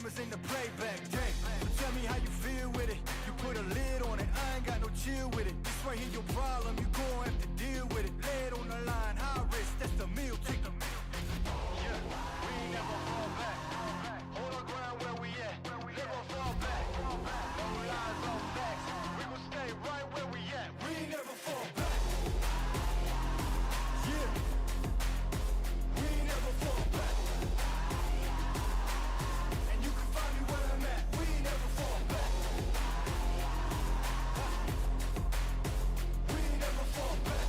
cameras in the playback, dang. So tell me how you feel with it. You put a lid on it, I ain't got no chill with it. This right here your problem, you gon' have to deal with it. Lay it on the line, high risk, that's the meal ticket. Yeah, we ain't never fall back. Hold our ground where we at, never fall back. No lies, no facts, we gon' stay right where we at. We ain't never fall back. Yeah, we ain't never fall back. And you can find me where I'm at. We ain't never fall back. We ain't never fall back.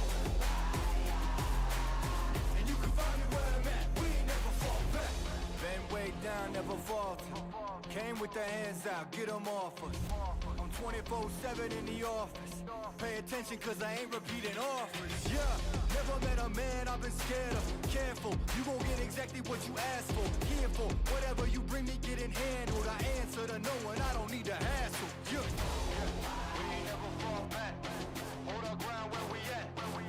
And you can find me where I'm at. We ain't never fall back. Been way down, never faltered. Came with the hands out, get them off us. I'm 24/7 in the office. Pay attention cause I ain't repeating offers. Yeah, never met a man I've been scared of. Careful, you gon' get exactly what you asked for. Here for whatever you bring me, getting handled. I answer to no one, I don't need to hassle. Yeah, we ain't never fall back. Hold our ground where we at. We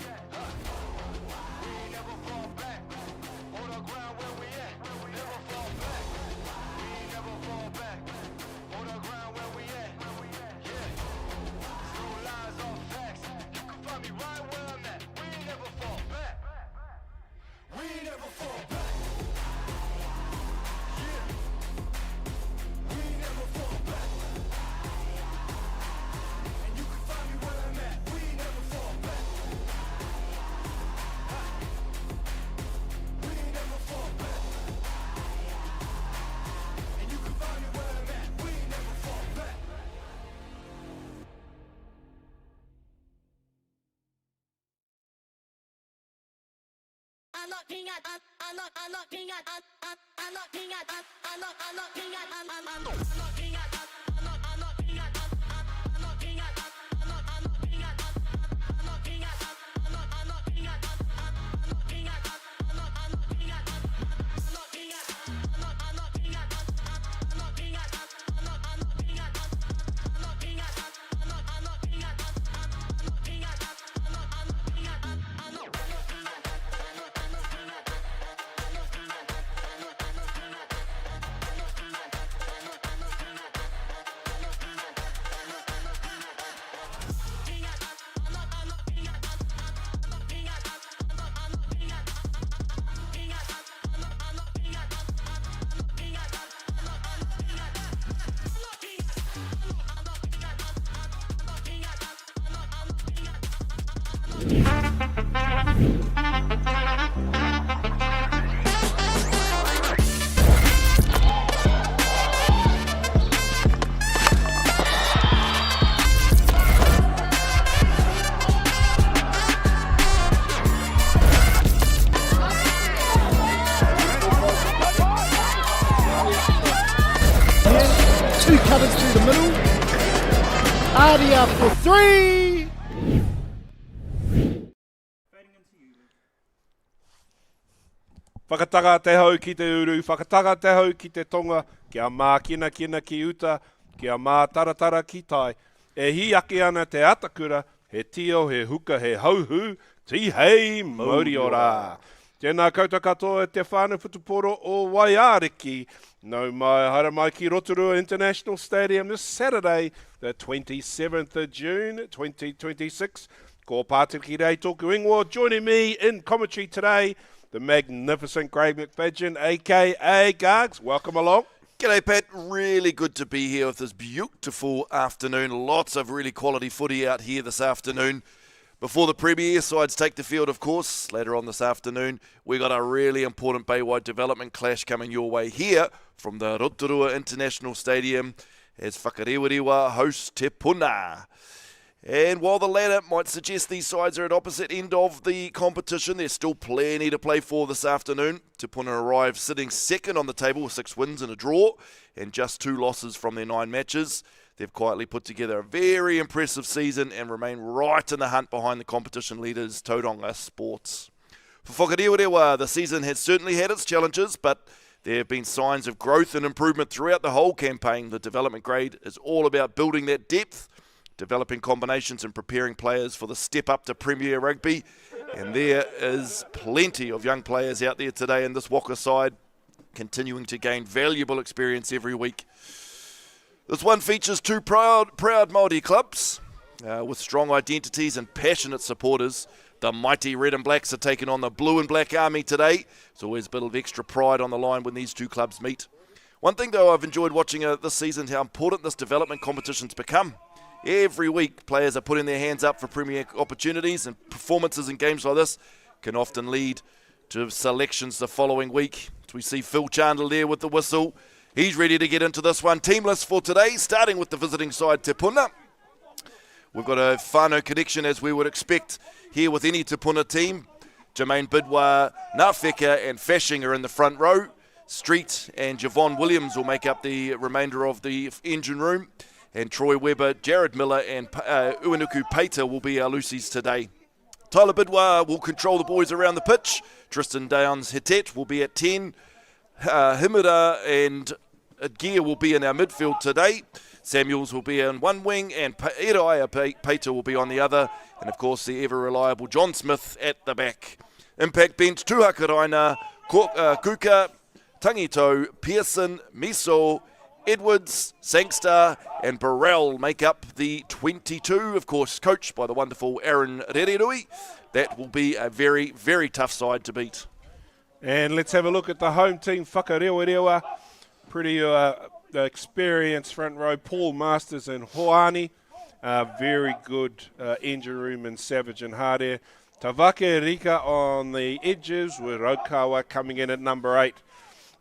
ain't never fall back. Hold our ground where we at. Never fall back. We ain't never fall back. Hold our ground where we at. Yeah. No lies, all facts. You can find me right where I'm at. We ain't never fall back. We ain't never fall back. Yeah. We ain't never fall back. And you can find me where I'm at. We ain't never fall back. We ain't never fall back. And you can find me where I'm at. We ain't never fall back. Two cutters through the middle. Artie up for three. Whakataka te hau ki te uru, whakataka te hau ki te tonga, kia mā kina ki uta, kia mā taratara ki tai. E hi ake ana te atakura, he tio, he huka, he hauhu, ti hei mauri ora. Tēnā koutou katoa e te whānau whutuporo o Waiariki. No mai hara mai ki Rotorua International Stadium this Saturday, the 27th of June, 2026. Ko Pātiki Rei tōku ingoa. Joining me in commentary today, the magnificent Craig McFadgen, a.k.a. Gargs. Welcome along. G'day, Pat. Really good to be here with this beautiful afternoon. Lots of really quality footy out here this afternoon. Before the Premier sides take the field, of course, later on this afternoon, we got a really important Baywide development clash coming your way here from the Rotorua International Stadium as Whakarewarewa hosts Te Puna. And while the latter might suggest these sides are at opposite end of the competition, there's still plenty to play for this afternoon. Te Puna arrive sitting second on the table with 6 wins and a draw and just 2 losses from their 9 matches. They've quietly put together a very impressive season and remain right in the hunt behind the competition leaders, Tauranga Sports. For Whakarewarewa, the season has certainly had its challenges, but there have been signs of growth and improvement throughout the whole campaign. The development grade is all about building that depth, developing combinations and preparing players for the step up to Premier Rugby. And there is plenty of young players out there today in this Waka side. continuing to gain valuable experience every week. This one features two proud Māori clubs with strong identities and passionate supporters. The mighty Red and Blacks are taking on the Blue and Black Army today. It's always a bit of extra pride on the line when these two clubs meet. One thing, though, I've enjoyed watching this season is how important this development competition's become. Every week, players are putting their hands up for premier opportunities, and performances in games like this can often lead to selections the following week. So we see Phil Chandler there with the whistle. He's ready to get into this one. Team list for today, starting with the visiting side, Te Puna. We've got a whānau connection, as we would expect here with any Te Puna team. Jermaine Bidwa, Ngāwheka and Fashing are in the front row. Street and Javon Williams will make up the remainder of the engine room. And Troy Webber, Jared Miller and Uenuku Pater will be our Lucy's today. Tyler Bidwa will control the boys around the pitch. Tristan Downs-Hitet will be at 10. Himura and Gear will be in our midfield today. Samuels will be on one wing and Iraia Pater will be on the other. And of course the ever-reliable John Smith at the back. Impact bench, Tuhakaraina, Kuka, Tangito, Pearson, Miso, Edwards, Sangster and Burrell make up the 22, of course coached by the wonderful Aaron Rererui. That will be a very, very tough side to beat. And let's have a look at the home team, Whakarewarewa. Pretty experienced front row, Paul Masters and Hoani. Very good engine room in Savage and Hardare. Tavake Rika on the edges with Rokawa coming in at number 8.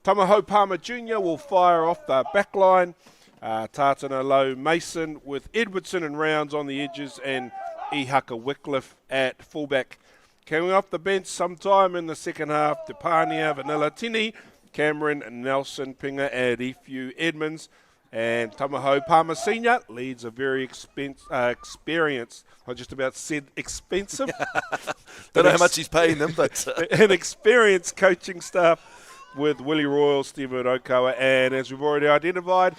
Tamaho Palmer Jr. will fire off the back line. Tātana Low Mason with Edwardson and Rounds on the edges and Ihaka Wycliffe at fullback. Coming off the bench sometime in the second half, Tepania, Vanilla Tini, Cameron, Nelson, Pinga, and Ifu Edmonds. And Tamaho Palmer Sr. leads a very experienced, I just about said expensive. Don't know how much he's paying them, but an experienced coaching staff with Willie Royal, Stephen Okawa, and as we've already identified,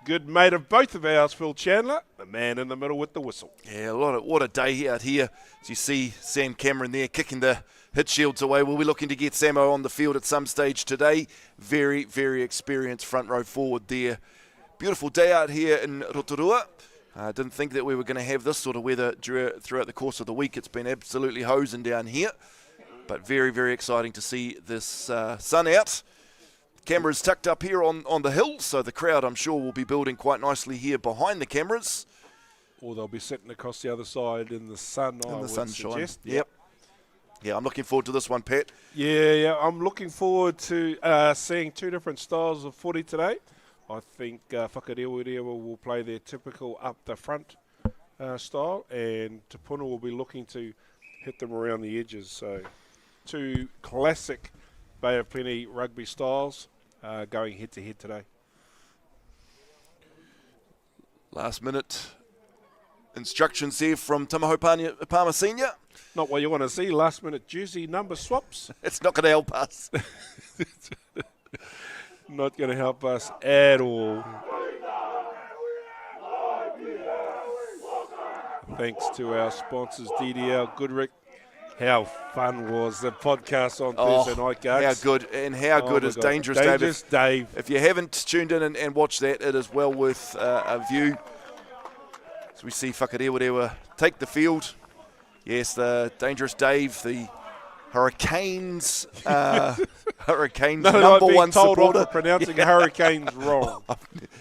good mate of both of ours, Phil Chandler, the man in the middle with the whistle. Yeah, what a day out here. As you see Sam Cameron there kicking the hit shields away. We'll be looking to get Samo on the field at some stage today. Very, very experienced front row forward there. Beautiful day out here in Rotorua. I didn't think that we were going to have this sort of weather throughout the course of the week. It's been absolutely hosing down here. But very, very exciting to see this sun out. Cameras tucked up here on the hill, so the crowd, I'm sure, will be building quite nicely here behind the cameras. Or they'll be sitting across the other side in the sun, in I the would sunshine. suggest. Yep. Yeah, I'm looking forward to this one, Pat. Yeah, I'm looking forward to seeing two different styles of footy today. I think Whakarewarewa will play their typical up the front style, and Te Puna will be looking to hit them around the edges. So two classic Bay of Plenty rugby styles going head-to-head today. Last minute instructions here from Tamaho Palmer Sr. Not what you want to see, last-minute jersey number swaps. It's not going to help us. Not going to help us at all. Thanks to our sponsors, DDL Goodrick. How fun was the podcast on Thursday night, guys? How good, and how good is Dangerous Dave? Dangerous Dave. If you haven't tuned in and watched that, it is well worth a view. So we see Whakarewarewa take the field. Yes, the Dangerous Dave, the Hurricanes number one supporter. Pronouncing Hurricanes wrong.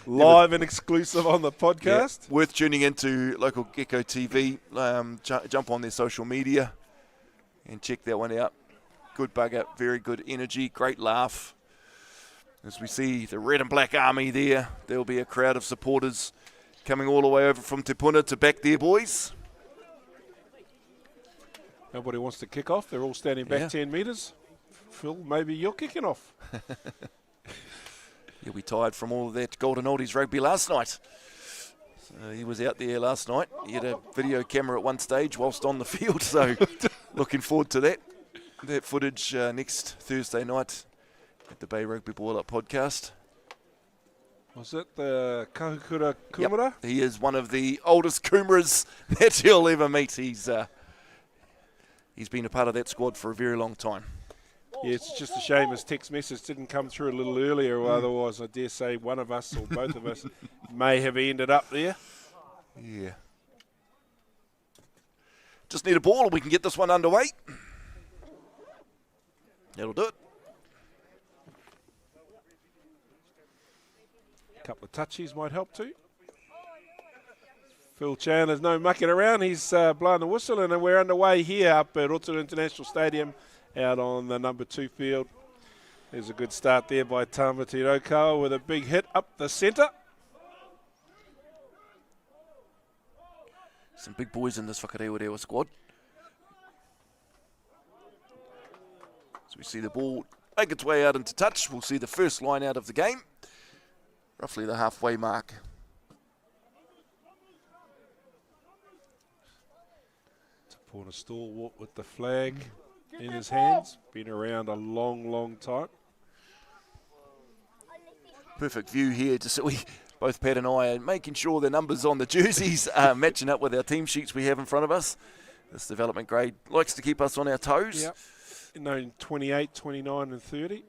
Live and exclusive on the podcast. Yeah. Worth tuning into Local Gecko TV. Jump on their social media and check that one out. Good bugger, very good energy, great laugh. As we see the Red and Black Army there, there'll be a crowd of supporters coming all the way over from Te Puna to back their boys. Nobody wants to kick off. They're all standing back 10 metres. Phil, maybe you're kicking off. He'll be tired from all of that Golden Oldies rugby last night. So he was out there last night. He had a video camera at one stage whilst on the field, so looking forward to that footage next Thursday night at the Bay Rugby Ball Up podcast. Was it the Kahukura Kumara? Yep. He is one of the oldest Kumaras that you'll ever meet. He's been a part of that squad for a very long time. Yeah, it's just a shame his text message didn't come through a little earlier, otherwise I dare say one of us or both of us may have ended up there. Yeah. Just need a ball and we can get this one underway. That'll do it. A couple of touchies might help too. Phil Chandler's no mucking around. He's blowing the whistle, and we're underway here up at Rotorua International Stadium out on the number 2 field. There's a good start there by Tamati Rokawa with a big hit up the centre. Some big boys in this Whakarewarewa squad. So we see the ball make its way out into touch. We'll see the first line out of the game. Roughly the halfway mark. Te Puna stalwart with the flag in his hands. Been around a long, long time. Perfect view here, just so we, both Pat and I, are making sure the numbers on the jerseys are matching up with our team sheets we have in front of us. This development grade likes to keep us on our toes. Yep. No, 28, 29 and 30.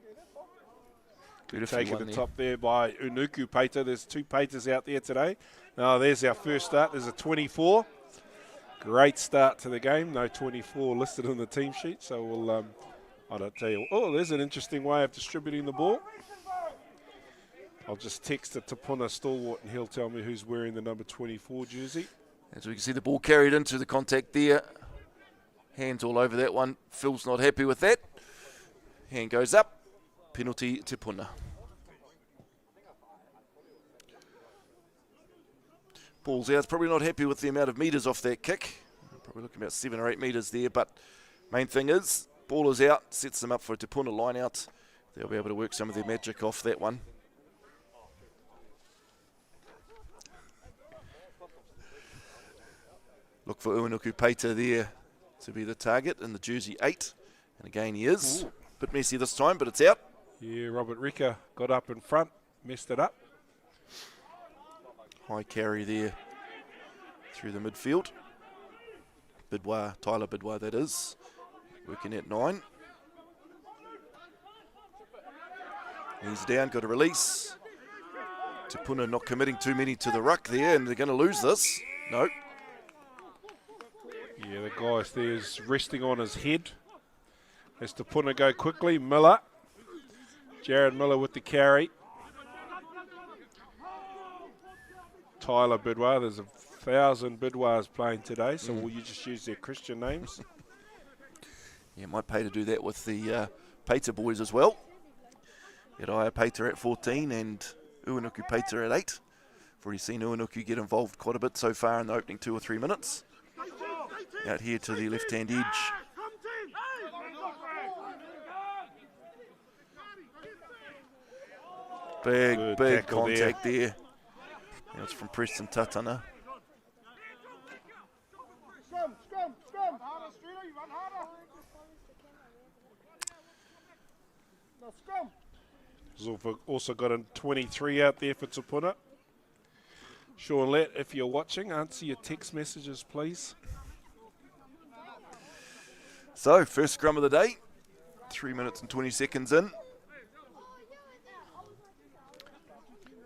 Taken the top there by Unuku Pater. There's 2 Paters out there today. Now there's our first start. There's a 24. Great start to the game. No 24 listed on the team sheet. So we'll, I don't tell you. Oh, there's an interesting way of distributing the ball. I'll just text it to Te Puna stalwart and he'll tell me who's wearing the number 24 jersey. As we can see the ball carried into the contact there. Hands all over that one. Phil's not happy with that. Hand goes up. Penalty Te Puna. Ball's out. Probably not happy with the amount of metres off that kick. Probably looking about 7 or 8 metres there. But main thing is, ball is out. Sets them up for a Te Puna line out. They'll be able to work some of their magic off that one. Look for Uenuku Pater there to be the target in the jersey 8. And again he is. Ooh. Bit messy this time, but it's out. Yeah, Robert Ricker got up in front, messed it up. High carry there through the midfield. Bidwa, Tyler Bidwa that is, working at 9. He's down, got a release. Te Puna not committing too many to the ruck there, and they're going to lose this. No. Yeah, the guy there's resting on his head. As Te Puna go quickly, Miller. Jared Miller with the carry. Tyler Bidwa. There's 1,000 Bidwas playing today, so will you just use their Christian names? Yeah, might pay to do that with the Pater boys as well. Uriah Pater at 14 and Uenuku Pater at 8. I've already seen Uenuku get involved quite a bit so far in the opening 2 or 3 minutes. Out here to the left-hand edge. Big contact there. Now it's from Preston Tatana. He's also got a 23 out there for Te Puna. Sean Lett, if you're watching, answer your text messages, please. So, first scrum of the day. 3 minutes and 20 seconds in.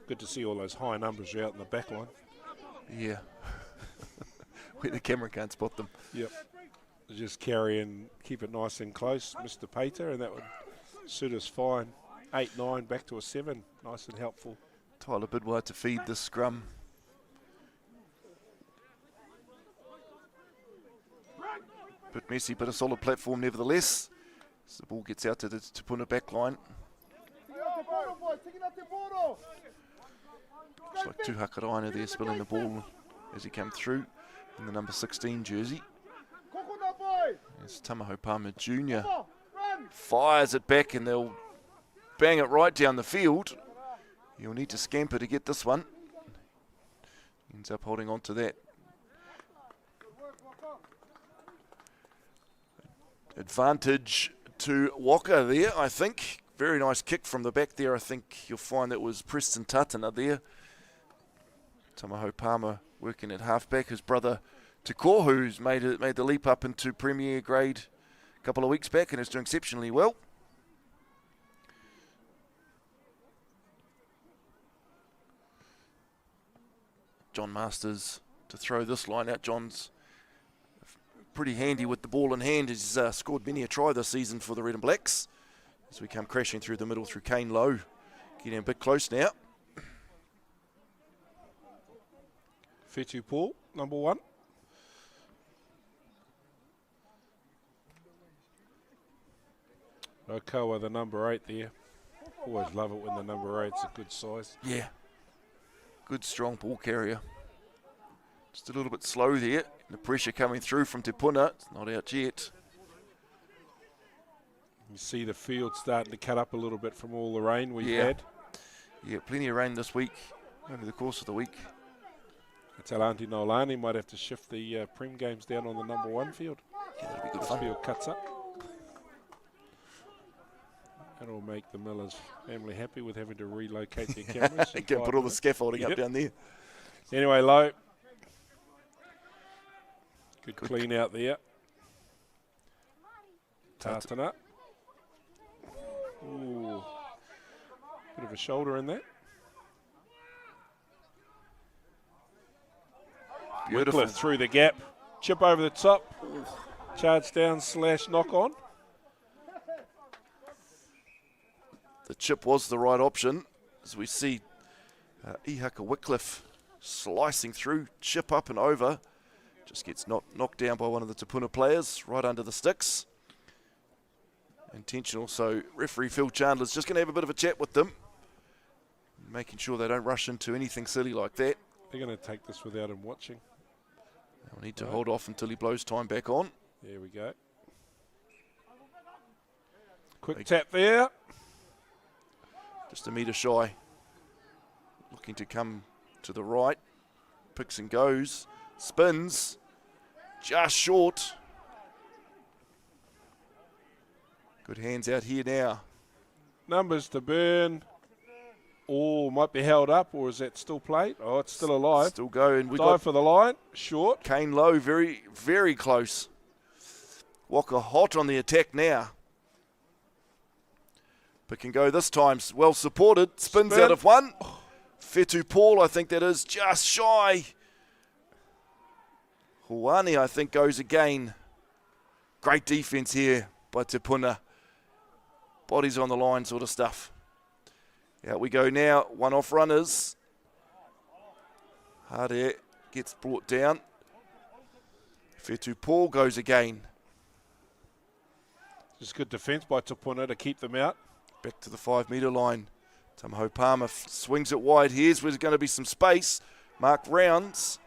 Good to see all those high numbers out in the back line. Yeah. Where the camera can't spot them. Yep. Just carry and keep it nice and close, Mr. Pater, and that would suit us fine. 8-9 back to a 7. Nice and helpful. Tyler Bidwa to feed the scrum. Bit messy, but a solid platform nevertheless. So the ball gets out to the Te Puna back line. Looks like Tuhakaraina there spilling the ball as he came through in the number 16 jersey. There's Tamaho Palmer Jr. Fires it back and they'll bang it right down the field. You'll need to scamper to get this one. Ends up holding on to that. Advantage to Waka there, I think. Very nice kick from the back there. I think you'll find that was Preston Tatana there. Tamaho Palmer working at halfback. His brother Tukor, who's made the leap up into Premier grade a couple of weeks back and is doing exceptionally well. John Masters to throw this line out. John's pretty handy with the ball in hand. He's scored many a try this season for the Red and Blacks. As we come crashing through the middle through Kane Lowe. Getting a bit close now. Whetu Paul, number 1. Okawa, the number 8 there. Always love it when the number 8's a good size. Yeah. Good strong ball carrier. Just a little bit slow there. The pressure coming through from Te Puna. It's not out yet. You see the field starting to cut up a little bit from all the rain we've Yeah. had. Yeah, plenty of rain this week, over the course of the week. I tell Auntie Nolani might have to shift the Prem games down on the number 1 field. Yeah, that'll be good This fun. field cuts up. That'll make the Millers family happy with having to relocate their cameras. They can put all the scaffolding up Yep. down there. Anyway, Low. Good clean out there. Tātana. Ooh. Bit of a shoulder in there. Beautiful. Wycliffe through the gap. Chip over the top. Charge down / knock on. The chip was the right option, as we see Ihaka Wycliffe slicing through, chip up and over. Just gets knocked down by one of the Te Puna players, right under the sticks. Intentional, so referee Phil Chandler's just going to have a bit of a chat with them, making sure they don't rush into anything silly like that. They're going to take this without him watching. They'll need to hold off until he blows time back on. There we go. Quick tap there. Just a metre shy. Looking to come to the right. Picks and goes. Spins. Just short. Good hands out here now. Numbers to burn. Oh, might be held up, or is that still played? Oh, it's still alive. Still going. We Dive got for the line. Short. Kane Lowe very, very close. Waka hot on the attack now. Pick and go this time. Well supported. Spins Spin. out of one. Whetu Paul, I think that is just shy. Huani, I think, goes again. Great defense here by Te Puna. Bodies on the line sort of stuff. Out we go now. One off runners. Hardare gets brought down. Whetu Paul goes again. Just good defence by Te Puna to keep them out. Back to the 5 metre line. Tamaho Palmer swings it wide. Here's where there's going to be some space. Mark Rounds.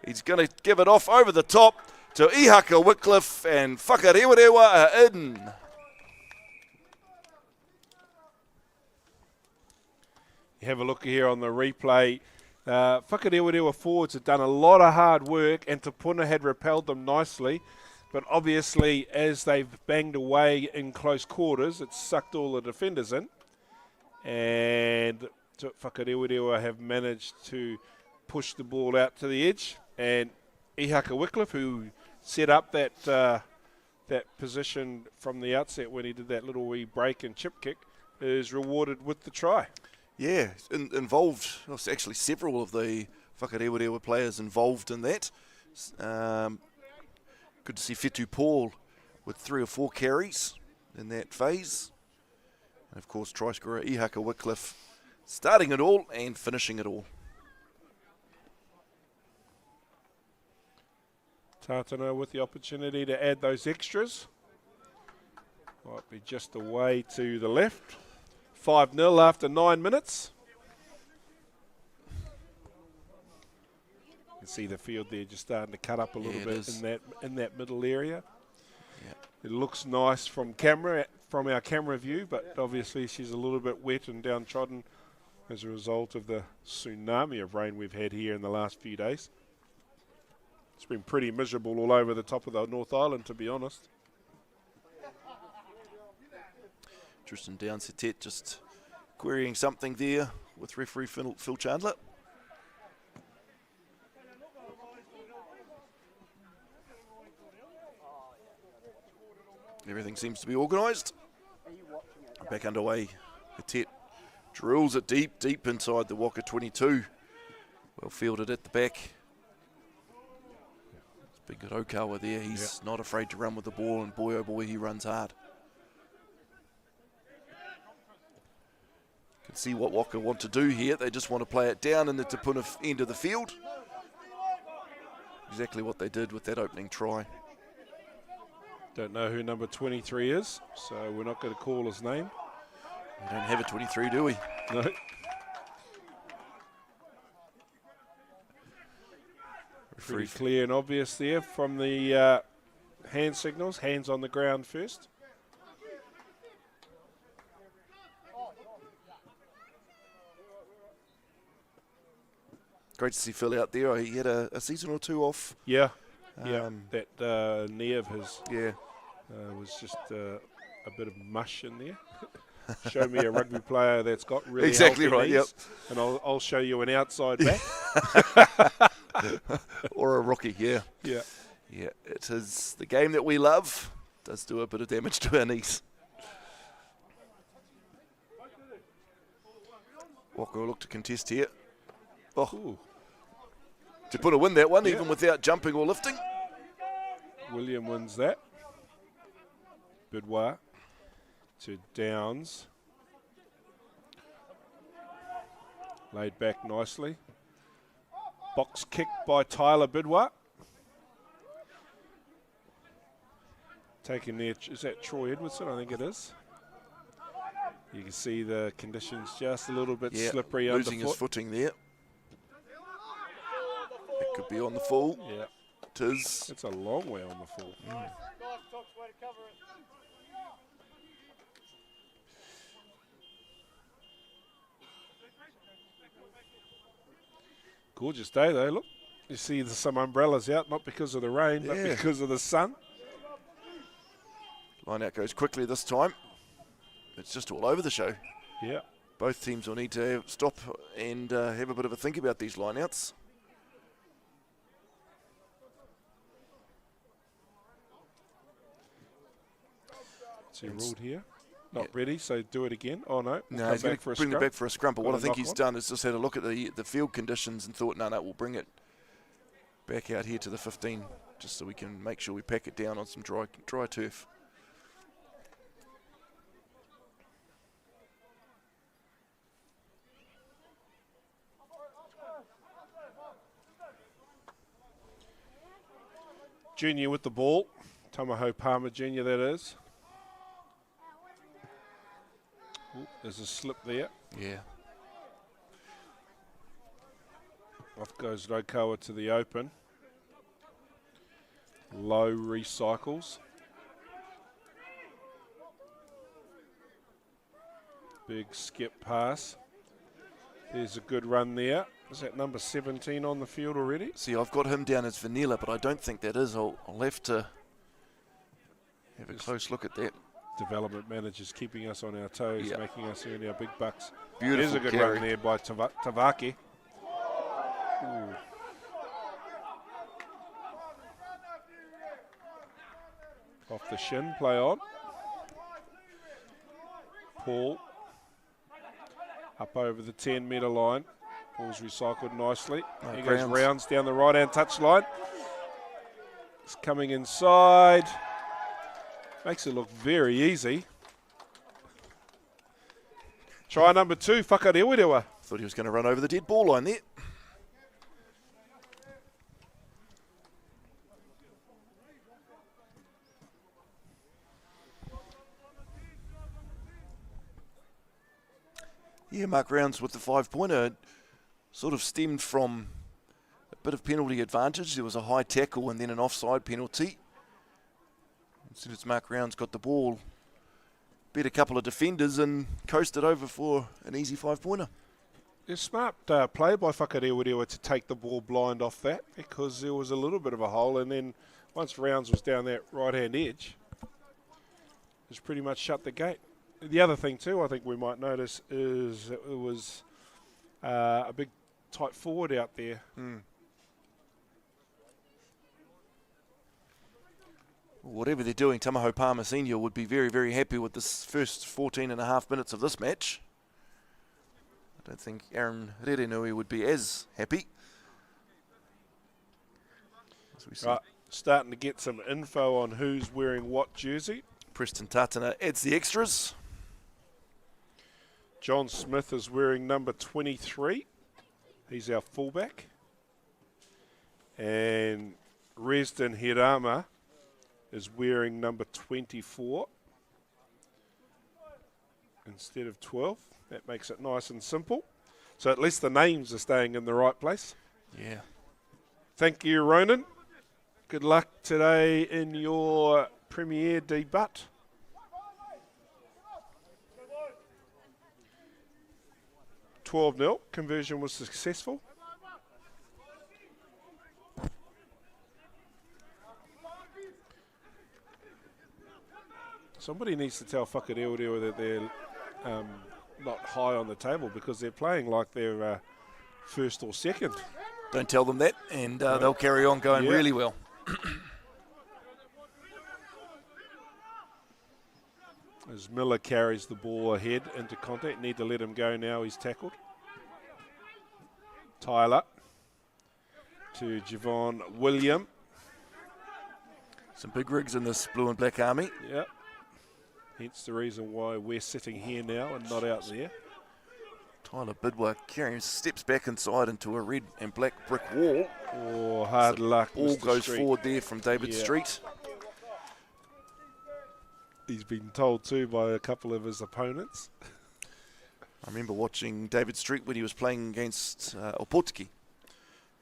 He's going to give it off over the top to Ihaka Wycliffe, and Whakarewarewa are in. You have a look here on the replay. Whakarewarewa forwards had done a lot of hard work, and Te Puna had repelled them nicely. But obviously, as they've banged away in close quarters, it's sucked all the defenders in. And Whakarewarewa have managed to push the ball out to the edge. And Ihaka Wycliffe, who set up that position from the outset when he did that little wee break and chip kick, is rewarded with the try. Yeah, involved. Well, actually, several of the Whakarewarewa players involved in that. Good to see Whetu Paul with 3 or 4 carries in that phase. And of course, try scorer Ihaka Wycliffe starting it all and finishing it all. Tātana with the opportunity to add those extras. Might be just away to the left. 5-0 after 9 minutes. You can see the field there just starting to cut up a little bit in that middle area. Yeah. It looks nice from our camera view, but obviously she's a little bit wet and downtrodden as a result of the tsunami of rain we've had here in the last few days. It's been pretty miserable all over the top of the North Island, to be honest. Tristan Downsetet just querying something there with referee Phil Chandler. Everything seems to be organised. Back underway. Hatet drills it deep inside the Waka 22. Well fielded at the back. It's big good Okawa there. He's not afraid to run with the ball, and boy, oh boy, he runs hard. You can see what Waka want to do here. They just want to play it down in the Te Puna end of the field. Exactly what they did with that opening try. Don't know who number 23 is, so we're not going to call his name. We don't have a 23, do we? No. Pretty clear and obvious there from the hand signals. Hands on the ground first. Great to see Phil out there. He had a season or two off. Yeah, that knee of his was just a bit of mush in there. Show me a rugby player that's got really exactly healthy right. knees, Yep. and I'll show you an outside back. Or a rookie. Yeah. Yeah. Yeah. It is the game that we love. Does do a bit of damage to our knees. Walker will look to contest here. Oh, Ooh. Te Puna win that one even without jumping or lifting. William wins that. Bidwa to Downs. Laid back nicely. Box kick by Tyler Bidwa. Taken there, is that Troy Edwardson? I think it is. You can see the conditions just a little bit slippery underfoot. Losing his footing there. It could be on the full. Yeah. It is. It's a long way on the full. Gorgeous day though, look. You see there's some umbrellas out, not because of the rain, but because of the sun. Line out goes quickly this time. It's just all over the show. Yeah. Both teams will need to stop and have a bit of a think about these lineouts. So ruled here. Not ready, so do it again. Oh no. No, he's going to bring it back for a scrum. But what I think he's done is just had a look at the field conditions and thought, no, we'll bring it back out here to the 15 just so we can make sure we pack it down on some dry turf. Junior with the ball. Tamaho Palmer Junior, that is. Ooh, there's a slip there. Yeah. Off goes Rotorua to the open. Low recycles. Big skip pass. There's a good run there. Is that number 17 on the field already? See, I've got him down as Vanilla, but I don't think that is. I'll have to have a close look at that. Development managers keeping us on our toes, making us earn our big bucks. Beautiful There's a good carry. run there by Tavaki. Ooh. Off the shin, play on. Paul up over the 10-metre line. Ball's recycled nicely. He goes rounds down the right-hand touch line. It's coming inside. Makes it look very easy. Try number 2, Whakarewarewa. Thought he was going to run over the dead ball line there. Yeah, Mark Rounds with the 5-pointer sort of stemmed from a bit of penalty advantage. There was a high tackle and then an offside penalty. As soon as Mark Rounds got the ball, beat a couple of defenders and coasted over for an easy 5-pointer. It's smart play by Whakarewarewa to take the ball blind off that, because there was a little bit of a hole, and then once Rounds was down that right-hand edge, it's pretty much shut the gate. The other thing too, I think we might notice, is it was a big tight forward out there. Whatever they're doing, Tamaho Palmer Senior would be very, very happy with this first 14 and a half minutes of this match. I don't think Aaron Rerenui would be as happy. So we see Right, starting to get some info on who's wearing what jersey. Preston Tatana adds the extras. John Smith is wearing number 23. He's our fullback. And Resden Hirama is wearing number 24 instead of 12. That makes it nice and simple. So at least the names are staying in the right place. Yeah. Thank you, Ronan. Good luck today in your premiere debut. $12-0. Conversion was successful. Somebody needs to tell Whakarewarewa that they're not high on the table because they're playing like they're first or second. Don't tell them that, and they'll carry on going really well. As Miller carries the ball ahead into contact, need to let him go now, he's tackled. Tyler to Javon William. Some big rigs in this blue and black army. Yep. Hence the reason why we're sitting here now and not out there. Tyler Bidwell carrying steps back inside into a red and black brick wall. Oh, hard luck. All Mr. goes Street. forward there from David Street. He's been told to by a couple of his opponents. I remember watching David Street when he was playing against Opotiki.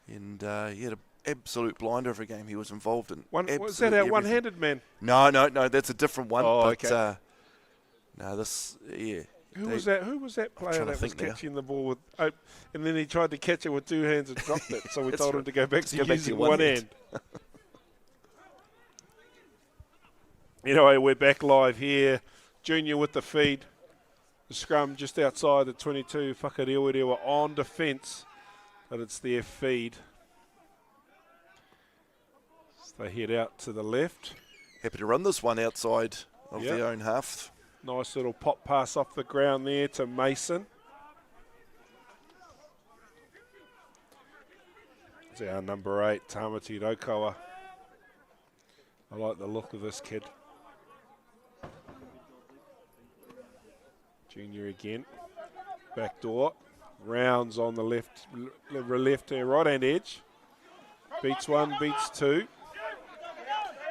And he had an absolute blinder of a game he was involved in. Was that our one-handed man? No, that's a different one. Oh, but, okay. No, this, yeah. Who was that player that was catching the ball with, and then he tried to catch it with two hands and dropped it, so we told him to go back to using one hand. Anyway, we're back live here. Junior with the feed. The scrum just outside the 22. Whakarewarewa on defence, but it's their feed. So they head out to the left. Happy to run this one outside of their own half. Nice little pop pass off the ground there to Mason. It's our number 8, Tamati Rokawa. I like the look of this kid. Junior again. Back door. Rounds on the left right-hand edge. Beats one, beats two.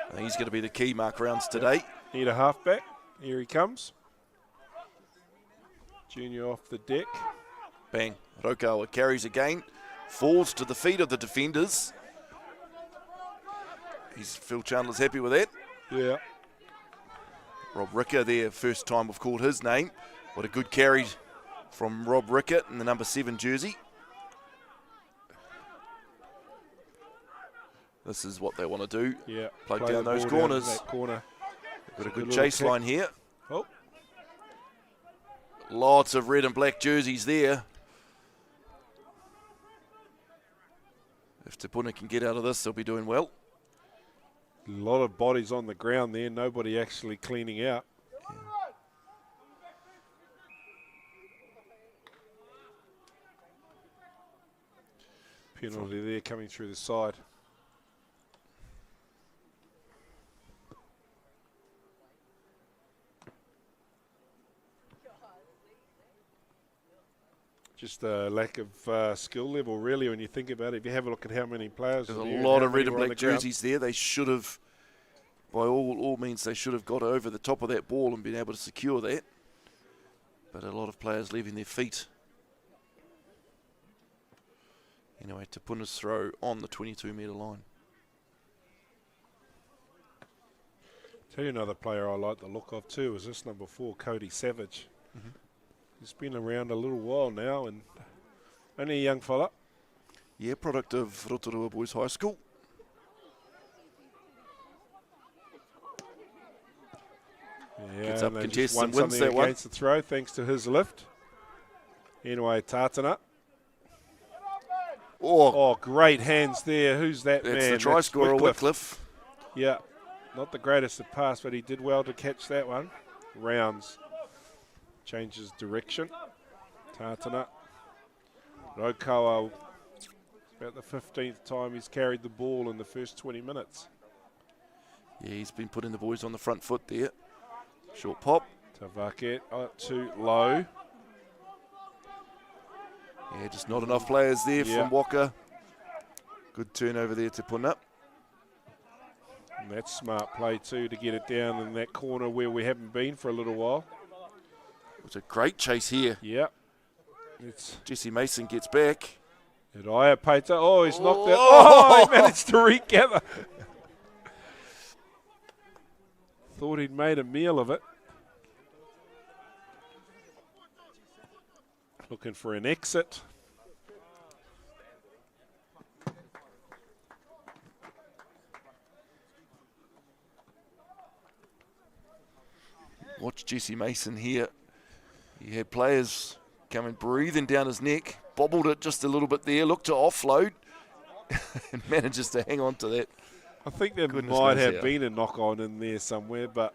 I think he's going to be the key mark rounds today. Need a halfback. Here he comes. Junior off the deck. Bang. Rokawa carries again. Falls to the feet of the defenders. Phil Chandler's happy with that. Yeah. Rob Ricker there, first time we've called his name. What a good carry from Rob Ricker in the number 7 jersey. This is what they want to do. Yeah. Plug down those corners. That corner. Got a good chase line here. Oh. Lots of red and black jerseys there. If Te Puna can get out of this, they'll be doing well. A lot of bodies on the ground there. Nobody actually cleaning out. Penalty there coming through the side. Just a lack of skill level, really, when you think about it. If you have a look at how many players there's are a there lot and of how red many and were on black the ground. jerseys there. They should have, by all means, they should have got over the top of that ball and been able to secure that. But a lot of players leaving their feet. Anyway, Te Puna's throw on the 22-metre line. Tell you another player I like the look of too is this number 4, Cody Savage. He's been around a little while now and only a young fella. Yeah, product of Rotorua Boys High School. Yeah, Gets up, and they contests just won and wins something that one. against the throw thanks to his lift. Anyway, Tatana. Oh, great hands there. Who's that man? That's the try scorer, Wycliffe. Yeah, not the greatest of pass, but he did well to catch that one. Rounds. Changes direction. Tatana. Rokawa About the 15th time he's carried the ball in the first 20 minutes. Yeah, he's been putting the boys on the front foot there. Short pop. Tavaket too low. Yeah, just not enough players there from Waka. Good turnover there to Puna. And that's smart play too to get it down in that corner where we haven't been for a little while. It was a great chase here. Yep. It's Jesse Mason gets back. Uriah Pater. Oh, he's knocked that. Oh, he managed to regather. Thought he'd made a meal of it. Looking for an exit. Watch Jesse Mason here. He had players coming breathing down his neck, bobbled it just a little bit there, looked to offload, and manages to hang on to that. I think there Goodness might knows have how. been a knock-on in there somewhere, but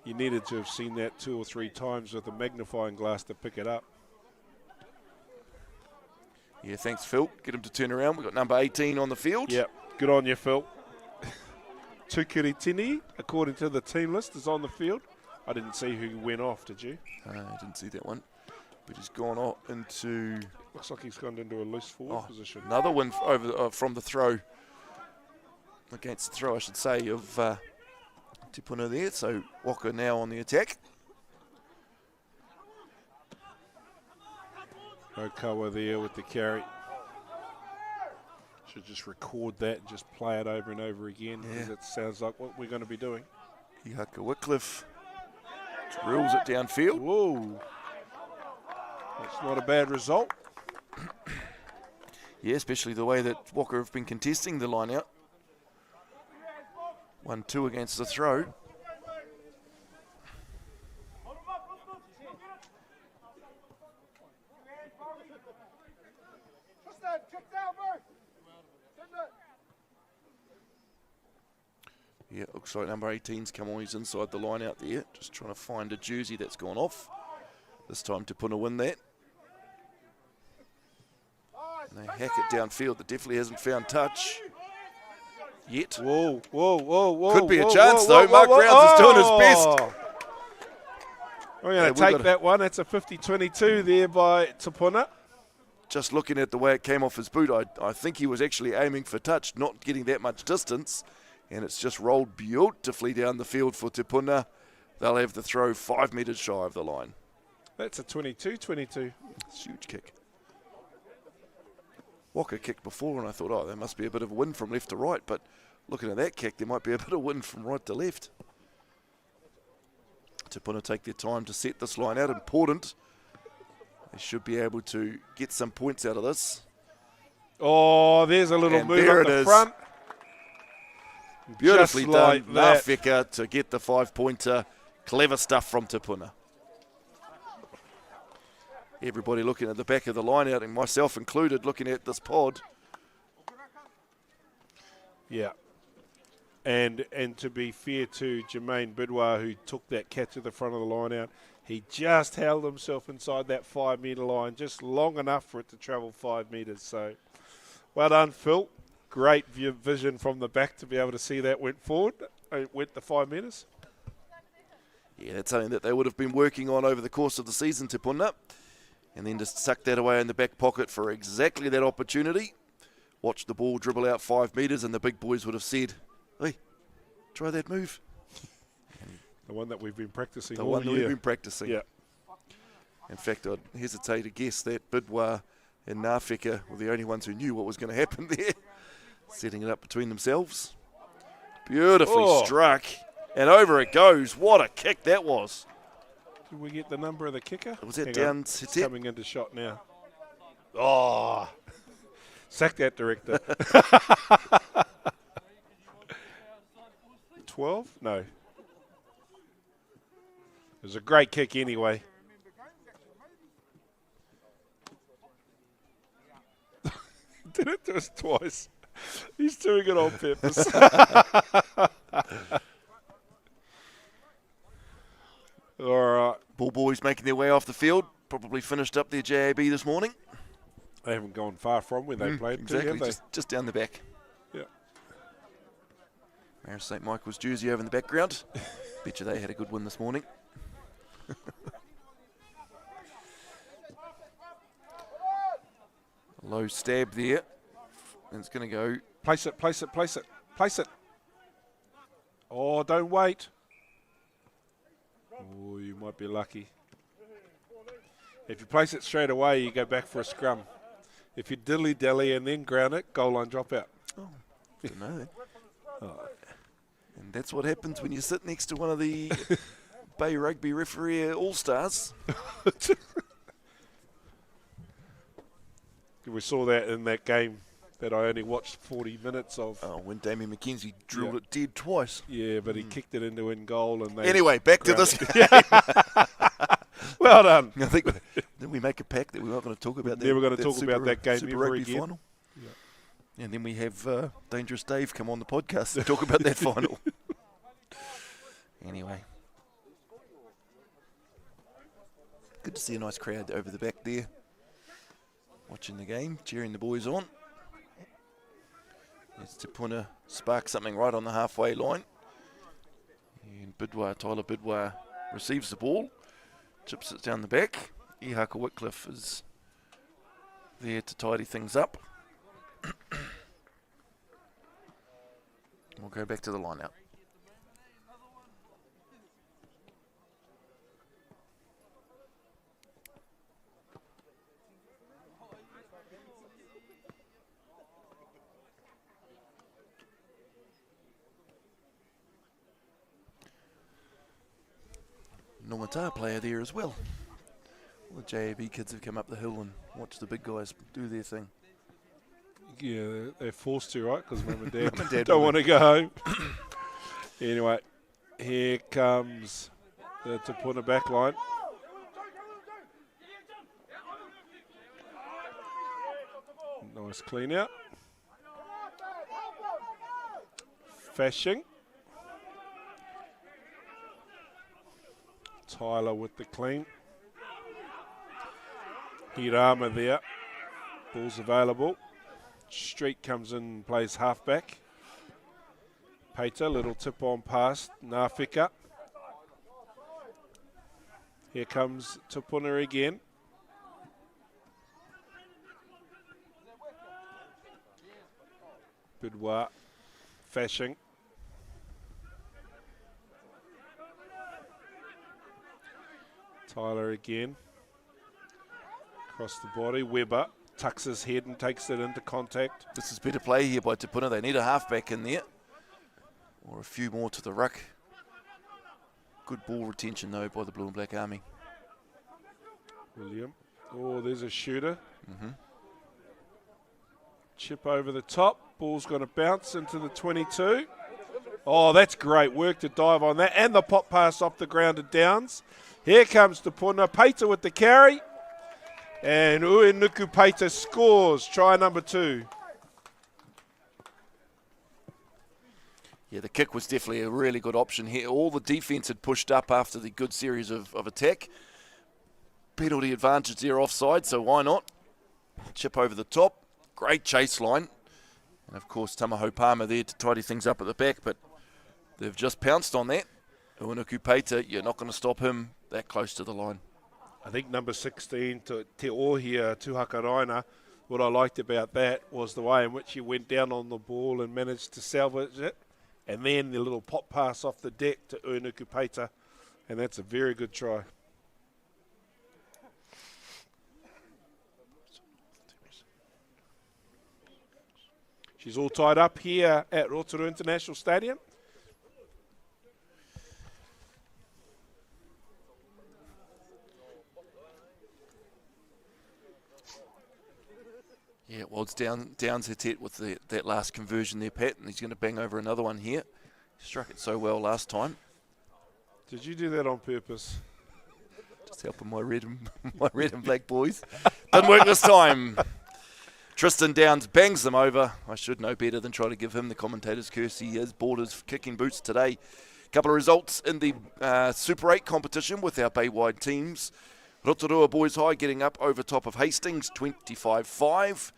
you needed to have seen that 2 or 3 times with a magnifying glass to pick it up. Yeah, thanks, Phil. Get him to turn around. We've got number 18 on the field. Yep, good on you, Phil. Tukiritini, according to the team list, is on the field. I didn't see who went off, did you? I didn't see that one. But he's gone off into... Looks like he's gone into a loose forward position. Another one over from the throw. Against the throw, I should say, of Te Puna there. So Waka now on the attack. Okawa there with the carry. Should just record that and just play it over and over again because it sounds like what we're going to be doing. Ihaka Wycliffe drills it downfield. Whoa. That's not a bad result. Yeah, especially the way that Waka have been contesting the line out. 1-2 against the throw. Yeah, looks like number 18's come on. He's inside the line out there. Just trying to find a jersey that's gone off. This time Te Puna win that. And they hack it downfield. That definitely hasn't found touch yet. Whoa, whoa, whoa, whoa. Could be a whoa, chance, whoa, though. whoa, Mark whoa, Brown's is doing his oh. best. We're going to take that one. That's a 50-22 there by Te Puna. Just looking at the way it came off his boot, I think he was actually aiming for touch, not getting that much distance. And it's just rolled beautifully down the field for Te Puna. They'll have the throw 5 metres shy of the line. That's a 22-22. It's a huge kick. Waka kicked before, and I thought, oh, there must be a bit of a wind from left to right. But looking at that kick, there might be a bit of wind from right to left. Te Puna take their time to set this line out. Important. They should be able to get some points out of this. Oh, there's a little And move there up it the is. front. Beautifully Just done, like that. Nafika to get the 5-pointer. Clever stuff from Te Puna. Everybody looking at the back of the line out, and myself included, looking at this pod. Yeah. And to be fair to Jermaine Bidwar, who took that catch at the front of the line out, he just held himself inside that 5 metre line, just long enough for it to travel 5 metres. So, well done, Phil. Great vision from the back to be able to see that went forward. It went the 5 metres. Yeah, that's something that they would have been working on over the course of the season, Te Puna. And then just suck that away in the back pocket for exactly that opportunity. Watch the ball dribble out 5 metres, and the big boys would have said, hey, try that move. The one that we've been practicing The all one that year. we've been practicing. Yeah. In fact, I'd hesitate to guess that Bidwar and Nafika were the only ones who knew what was going to happen there. Setting it up between themselves. Beautifully struck. And over it goes. What a kick that was. Did we get the number of the kicker? Was that Hang down on. It's Sete? coming into shot now. Oh. Sack that director. 12? No. It was a great kick anyway. Did it to us twice. He's doing it on purpose. All right. Bull boys making their way off the field. Probably finished up their JAB this morning. They haven't gone far from where they played. Exactly, Have they? just down the back. Yeah. Maris St. Michael's jersey over in the background. Bet you they had a good win this morning. Low stab there. And it's going to go. Place it, place it, place it, place it. Oh, don't wait. Oh, you might be lucky. If you place it straight away, you go back for a scrum. If you dilly-dally and then ground it, goal line drop out. Oh, don't know. And that's what happens when you sit next to one of the Bay Rugby referee all-stars. We saw that in that game that I only watched 40 minutes of. Oh, when Damien McKenzie drilled it dead twice. Yeah, but he kicked it into in goal. And they anyway, back to this game. Well done. I think didn't we make a pact that we weren't going to talk about that? Never going to talk about that game Super ever Rugby again. final. Yeah. And then we have Dangerous Dave come on the podcast to talk about that final. Anyway. Good to see a nice crowd over the back there. Watching the game, cheering the boys on. As Te Puna spark something right on the halfway line. And Tyler Bidwar receives the ball. Chips it down the back. Ihaka Whitcliffe is there to tidy things up. We'll go back to the line out. Nomata player there as well. All the JAB kids have come up the hill and watched the big guys do their thing. Yeah, they're forced to, right? Because Mum and Dad, Mum and Dad don't want to go home. Anyway, here comes the Te Puna back line. Nice clean out. Fashing. Tyler with the clean. Hirama there. Ball's available. Street comes in, plays halfback. Peter, little tip on pass. Nafika. Here comes Te Puna again. Bidwar. Fashing. Tyler again. Across the body. Weber tucks his head and takes it into contact. This is better play here by Te Puna. They need a halfback in there. Or a few more to the ruck. Good ball retention though by the Blue and Black Army. William. Oh, there's a shooter. Chip over the top. Ball's going to bounce into the 22. Oh, that's great work to dive on that. And the pop pass off the grounded downs. Here comes Te Puna. Peter with the carry. And Uenuku Peter scores. Try number 2. Yeah, the kick was definitely a really good option here. All the defence had pushed up after the good series of attack. Penalty advantage there offside, so why not? Chip over the top. Great chase line. And of course, Tamaho Palmer there to tidy things up at the back, but they've just pounced on that. Uenuku Peter, you're not going to stop him that close to the line. I think number 16, Te Ohia Tuhakaraina, what I liked about that was the way in which he went down on the ball and managed to salvage it. And then the little pop pass off the deck to Uenuku Peter. And that's a very good try. She's all tied up here at Rotorua International Stadium. Yeah, well, it's Downs hit it with that last conversion there, Pat, and he's going to bang over another one here. He struck it so well last time. Did you do that on purpose? Just helping my red and black boys. Didn't work this time. Tristan Downs bangs them over. I should know better than try to give him the commentator's curse. He has bought his kicking boots today. A couple of results in the Super 8 competition with our Baywide teams. Rotorua Boys High getting up over top of Hastings, 25-5.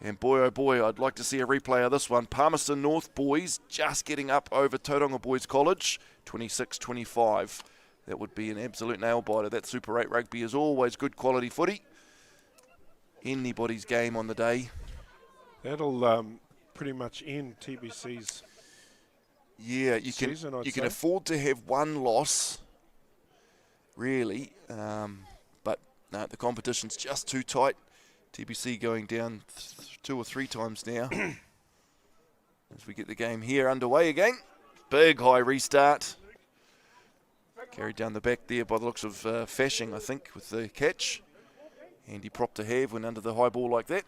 And boy, oh boy, I'd like to see a replay of this one. Palmerston North Boys just getting up over Tauranga Boys College, 26-25. That would be an absolute nail-biter. That Super 8 rugby is always good quality footy. Anybody's game on the day. That'll pretty much end TBC's season, you can say. afford to have one loss, really. But no, the competition's just too tight. TBC going down 2 or 3 times now. As we get the game here underway again. Big high restart. Carried down the back there by the looks of Fashing, I think, with the catch. Handy prop to have when under the high ball like that.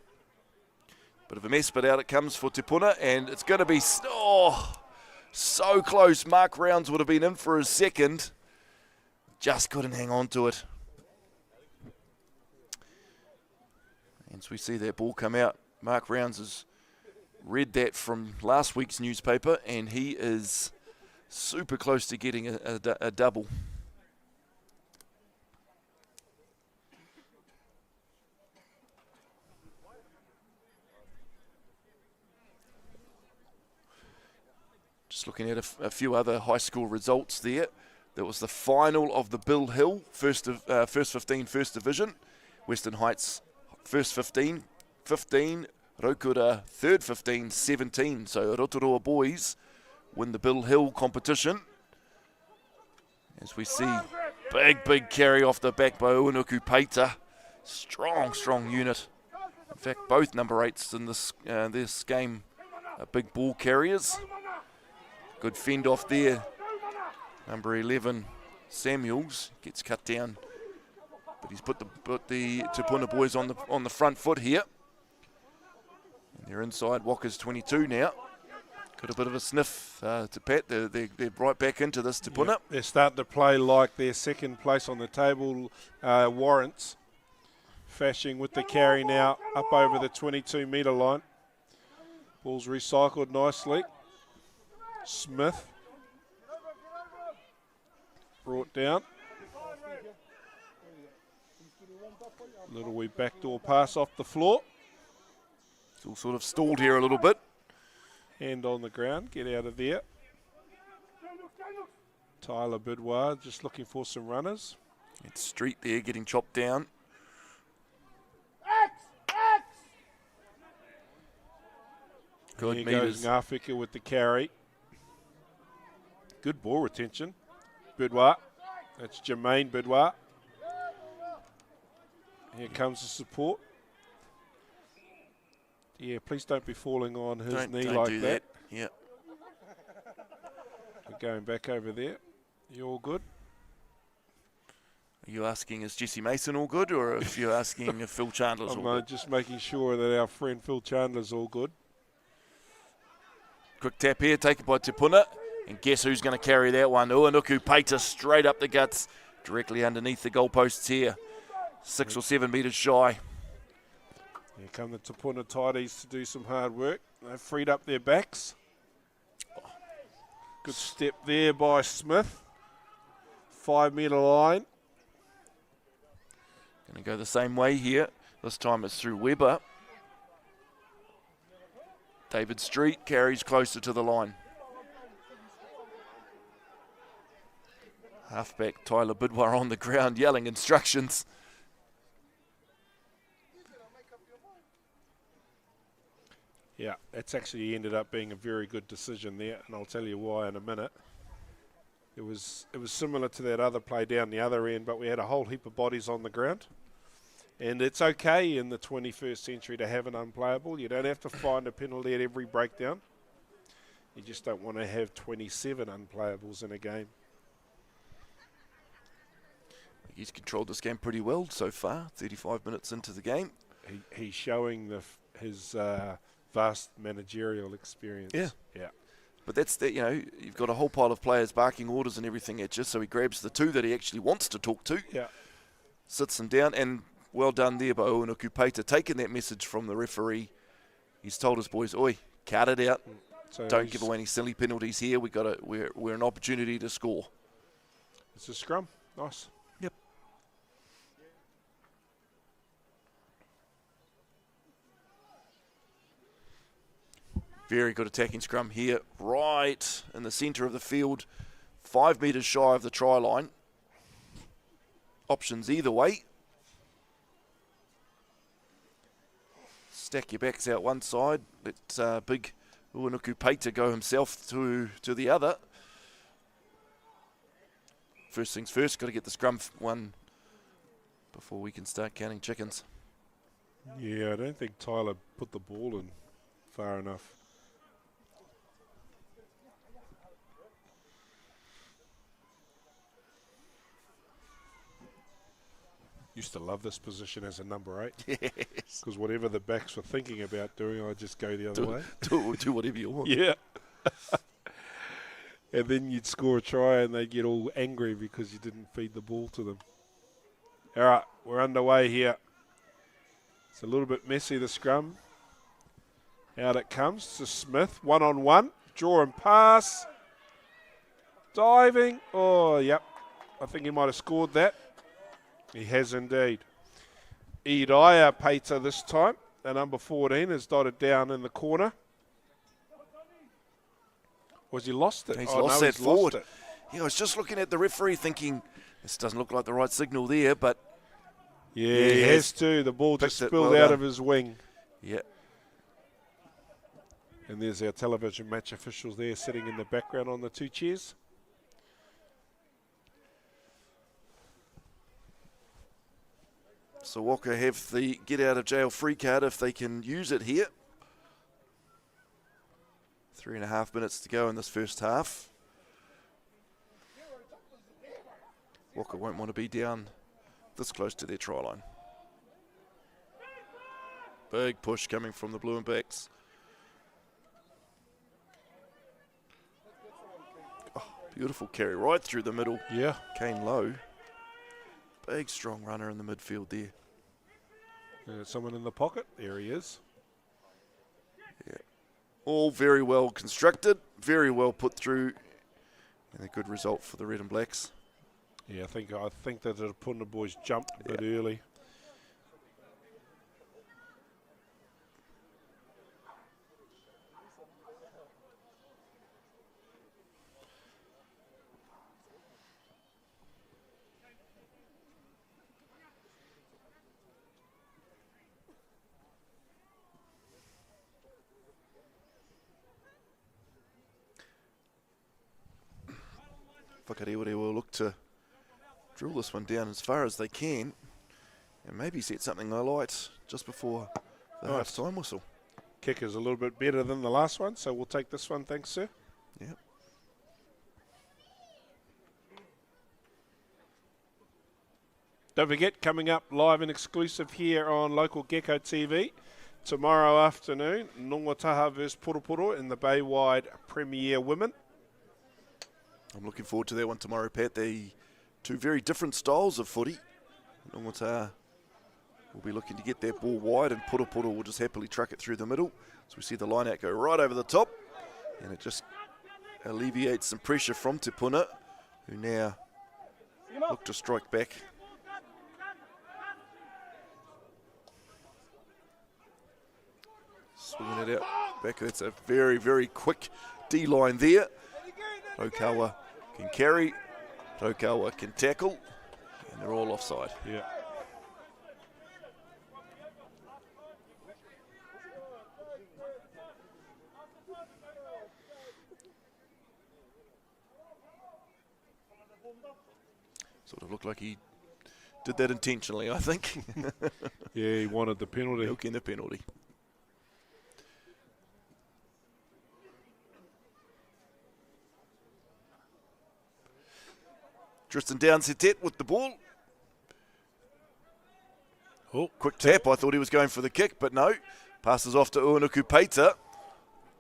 Bit of a mess, but out it comes for Te Puna, and it's going to be so close. Mark Rounds would have been in for his second. Just couldn't hang on to it. And so we see that ball come out. Mark Rounds has read that from last week's newspaper, and he is super close to getting a double. Just looking at a few other high school results there. That was the final of the Bill Hill first 15 First Division. Western Heights first 15, Rotorua third 15, 17. So Rotorua Boys win the Bill Hill competition. As we see, big carry off the back by Unuku Peita. Strong unit. In fact, both number 8s in this game are big ball carriers. Good fend off there. Number 11, Samuels, gets cut down. But he's put the Te Puna boys on the front foot here. And they're inside Walker's 22 now. Got a bit of a sniff to Pat. They're right back into this Te Puna. Yep, they're starting to play like their second place on the table warrants. Fashing with the carry now up over the 22-metre line. Ball's recycled nicely. Smith brought down. Little wee backdoor pass off the floor. It's all sort of stalled here a little bit. Hand on the ground, get out of there. Tyler Bidwar just looking for some runners. It's Street there getting chopped down. Good Here meters. goes Ngāwhika with the carry. Good ball retention. Bidwar. That's Jermaine Bidwar. Here comes the support. Yeah, please don't be falling on his knee don't like do that. Yeah. We're going back over there. You all good? Are you asking is Jesse Mason all good, or if you're asking if Phil Chandler's all I'm good? just making sure that our friend Phil Chandler's all good. Quick tap here, taken by Te Puna. And guess who's going to carry that one? Uanuku Peita straight up the guts, directly underneath the goalposts here. 6 or 7 metres shy. Here come the Te Puna tidies to do some hard work. They've freed up their backs. Good step there by Smith. 5-metre line. Going to go the same way here. This time it's through Weber. David Street carries closer to the line. Halfback Tyler Bidwar on the ground yelling instructions. Yeah, that's actually ended up being a very good decision there, and I'll tell you why in a minute. It was similar to that other play down the other end, but we had a whole heap of bodies on the ground. And it's okay in the 21st century to have an unplayable. You don't have to find a penalty at every breakdown. You just don't want to have 27 unplayables in a game. He's controlled this game pretty well so far, 35 minutes into the game. He's showing his vast managerial experience. Yeah. Yeah. But that's that, you've got a whole pile of players barking orders and everything at you, so he grabs the 2 that he actually wants to talk to, Yeah. sits them down, and well done there by Uanuku Peita, taking that message from the referee. He's told his boys, oi, cut it out. So Don't give away any silly penalties here. We're an opportunity to score. It's a scrum. Nice. Yep. Very good attacking scrum here, right in the centre of the field, 5 metres shy of the try line. Options either way. Stack your backs out one side, let big Uanuku Peita go himself to the other. First things first, got to get the scrum one before we can start counting chickens. Yeah, I don't think Tyler put the ball in far enough. Used to love this position as a number 8. Yes. Because whatever the backs were thinking about doing, I'd just go the other way. Do whatever you want. Yeah. And then you'd score a try and they'd get all angry because you didn't feed the ball to them. All right, we're underway here. It's a little bit messy, the scrum. Out it comes to Smith, 1-on-1. Draw and pass. Diving. Oh, yep. I think he might have scored that. He has indeed. Idaya Peita this time. The number 14 has dotted down in the corner. Was he lost it? He's Oh, lost no, that he's forward. lost it. Yeah, I was just looking at the referee thinking, this doesn't look like the right signal there, but Yeah, he has to. The ball just Picked it. spilled Well out done. of his wing. yeah. And there's our television match officials there sitting in the background on the 2 chairs. So Waka have the get out of jail free card if they can use it here. 3.5 minutes to go in this first half. Waka won't want to be down this close to their try line. Big push coming from the Blue and Backs. Oh, beautiful carry right through the middle. Yeah. Kane Lowe. Big strong runner in the midfield there. Someone in the pocket. There he is. All very well constructed, very well put through, and a good result for the Red and Blacks. Yeah, I think that the Te Puna boys jumped a bit early. Whakarewarewa will look to drill this one down as far as they can and maybe set something alight just before the half-time whistle. Kick is a little bit better than the last one, so we'll take this one. Thanks, sir. Yeah. Don't forget, coming up live and exclusive here on Local Gecko TV tomorrow afternoon, Nongataha vs Poroporo in the Baywide Premier Women. I'm looking forward to that one tomorrow, Pat. They're two very different styles of footy. Nongataha will be looking to get that ball wide, and Poroporo will just happily truck it through the middle. So we see the line out go right over the top, and it just alleviates some pressure from Te Puna, who now look to strike back. Swinging it out back. That's a very, very quick D-line there. Rokawa can carry, Rokawa can tackle, and they're all offside. Yeah. Sort of looked like he did that intentionally, I think. Yeah, he wanted the penalty. Milking the penalty. Tristan Downsetet with the ball. Oh, Quick tap. I thought he was going for the kick, but no. Passes off to Uanuku Peita.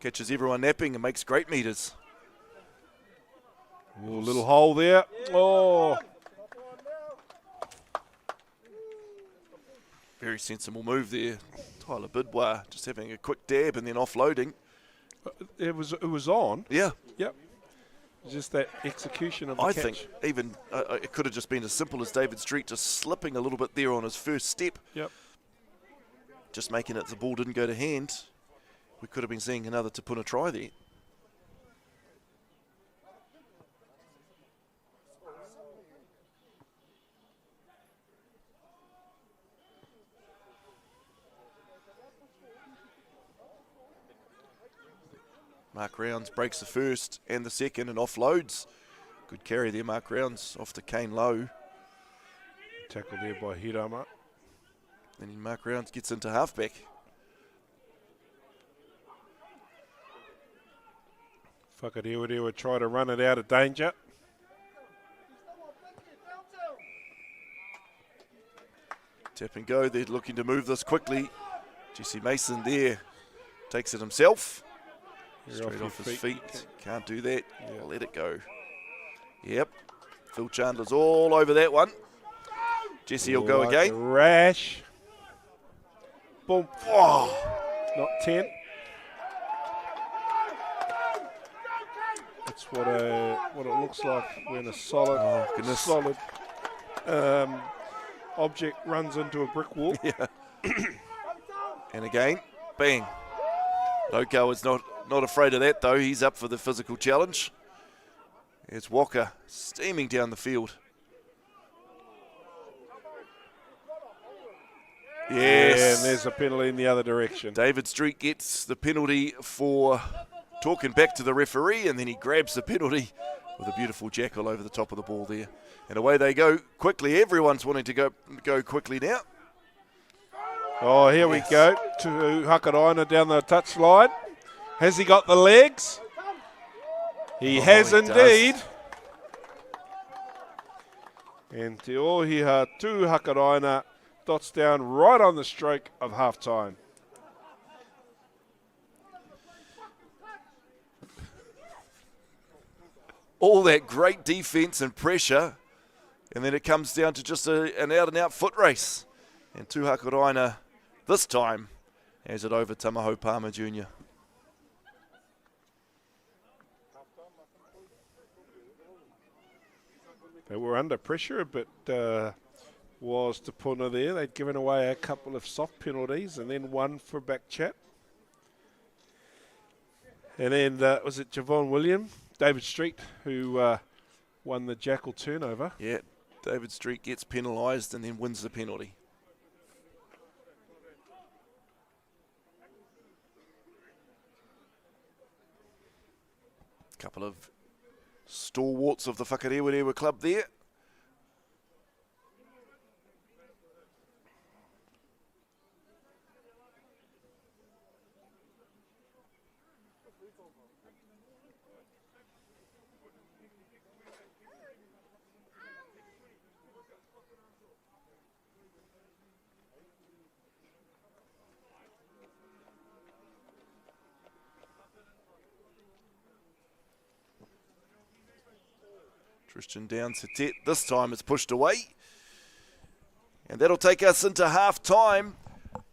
Catches everyone napping and makes great meters. oh, little hole there. Oh, Very sensible move there. Tyler Bidwa just having a quick dab and then offloading. it was on. Yeah. Yep. Just that execution of the I catch. think even it could have just been as simple as David Street just slipping a little bit there on his first step, Yep. just making it the ball didn't go to hand. we could have been seeing another Te Puna try there. Mark Rounds breaks the first and the second and offloads. Good carry there, Mark Rounds, off to Kane Lowe. Tackle there by Hirama. And Mark Rounds gets into halfback. Whakarewarewa try to run it out of danger. Tap and go, they're looking to move this quickly. Jesse Mason there takes it himself. Straight off his feet. Can't do that. Yeah. Let it go. Yep. Phil Chandler's all over that one. Jesse will go again. Rash. Boom. Oh. Not 10. That's what it looks like when a solid, object runs into a brick wall. Yeah. And again, bang. Loco is not afraid of that though. He's up for the physical challenge. It's Walker steaming down the field. Yes. And there's a penalty in the other direction. David Street gets the penalty for talking back to the referee, and then he grabs the penalty with a beautiful jackal over the top of the ball there. And away they go quickly. Everyone's wanting to go quickly now. Oh, here we go to Hakaraina down the touchline. Has he got the legs? He has indeed. And Te Ohiha to Hakaraina, dots down right on the stroke of half-time. All that great defence and pressure, and then it comes down to just an out-and-out foot race. And Tu Hakaraina this time has it over Tamaho Palmer Jr. They were under pressure, but was Te Puna there. They'd given away a couple of soft penalties and then one for back chat. And then was it Javon William, David Street, who won the jackal turnover. Yeah, David Street gets penalised and then wins the penalty. Couple of stalwarts of the Whakarewarewa club there. Christian down Satet. This time it's pushed away. And that'll take us into half-time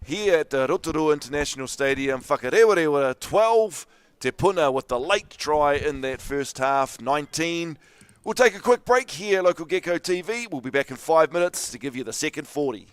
here at the Rotorua International Stadium. Whakarewarewa 12, Te Puna with the late try in that first half, 19. We'll take a quick break here, Local Gecko TV. We'll be back in 5 minutes to give you the second 40.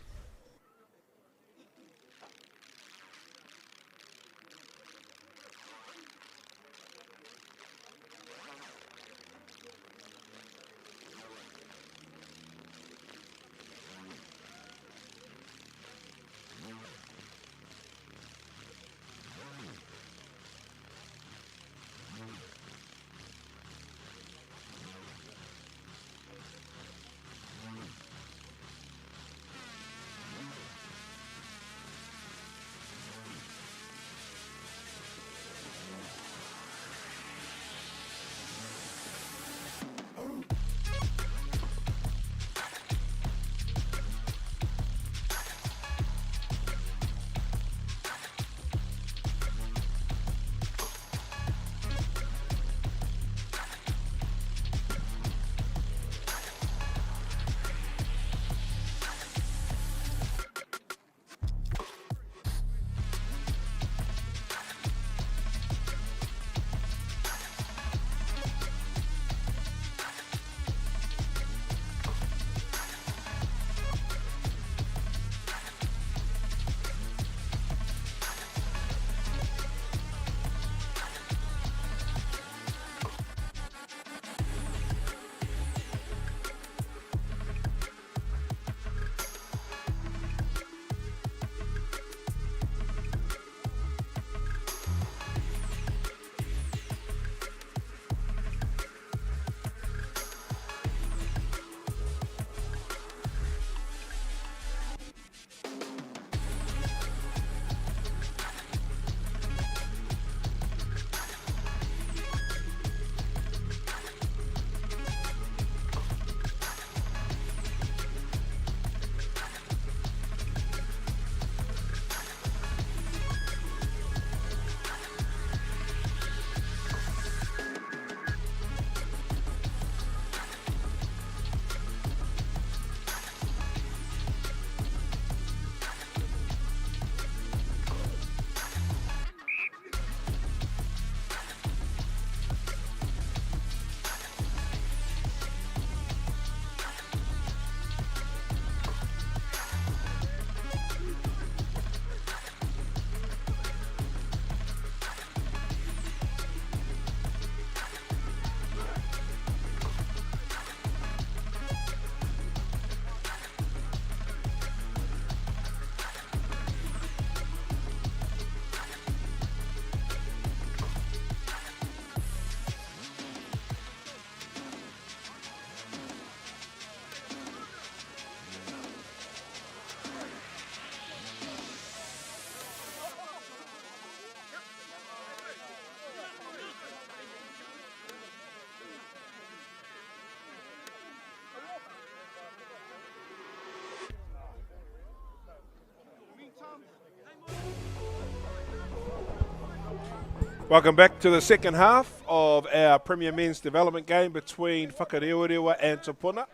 Welcome back to the second half of our Premier Men's Development game between Whakarewarewa and Te Puna.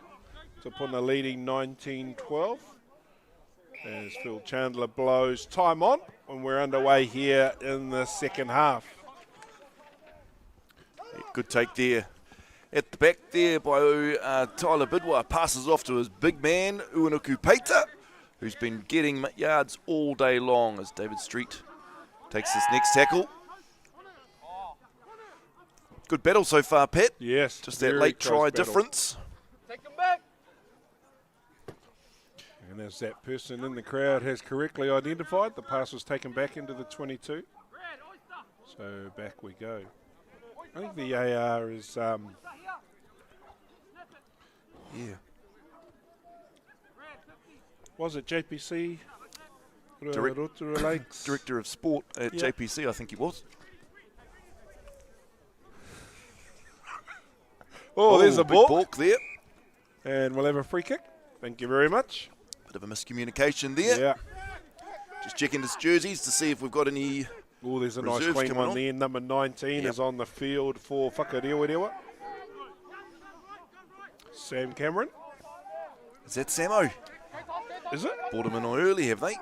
Te Puna leading 19-12. As Phil Chandler blows time on when we're underway here in the second half. Good take there. At the back there by Tyler Bidwa, passes off to his big man, Uenuku Peita, who's been getting yards all day long as David Street takes his next tackle. Good battle so far, Pat. Yes. Just that late try difference. Take them back. And as that person in the crowd has correctly identified, the pass was taken back into the 22. So back we go. I think the AR is, Yeah. was it JPC? Rotorua Lakes? Director of Sport at Yeah. JPC, I think he was. Oh, there's a big ball. balk there. And we'll have a free kick. Thank you very much. Bit of a miscommunication there. Yeah. Just checking his jerseys to see if we've got any. Oh, there's a nice Reserves clean coming one on. there. Number 19 Yep. is on the field for Whakarewarewa. Sam Cameron. Is that Samo? Is it? Brought him in on early, have they?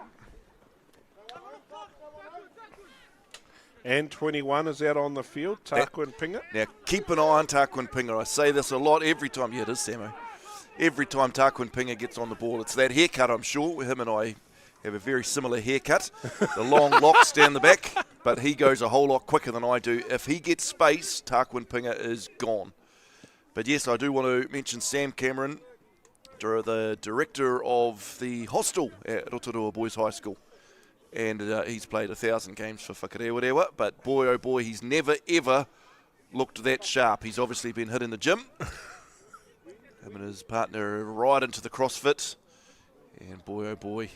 And 21 is out on the field. Tarquin Pinga. Now, keep an eye on Tarquin Pinga. I say this a lot every time. Yeah, it is Samo. Every time Tarquin Pinga gets on the ball, it's that haircut, I'm sure. Him and I have a very similar haircut. The long locks down the back, but he goes a whole lot quicker than I do. If he gets space, Tarquin Pinga is gone. But yes, I do want to mention Sam Cameron, the director of the hostel at Rotorua Boys High School. And he's played 1,000 games for Whakarewarewa, but boy, oh boy, he's never, ever looked that sharp. He's obviously been hit in the gym. Him and his partner right into the CrossFit. And boy, oh boy,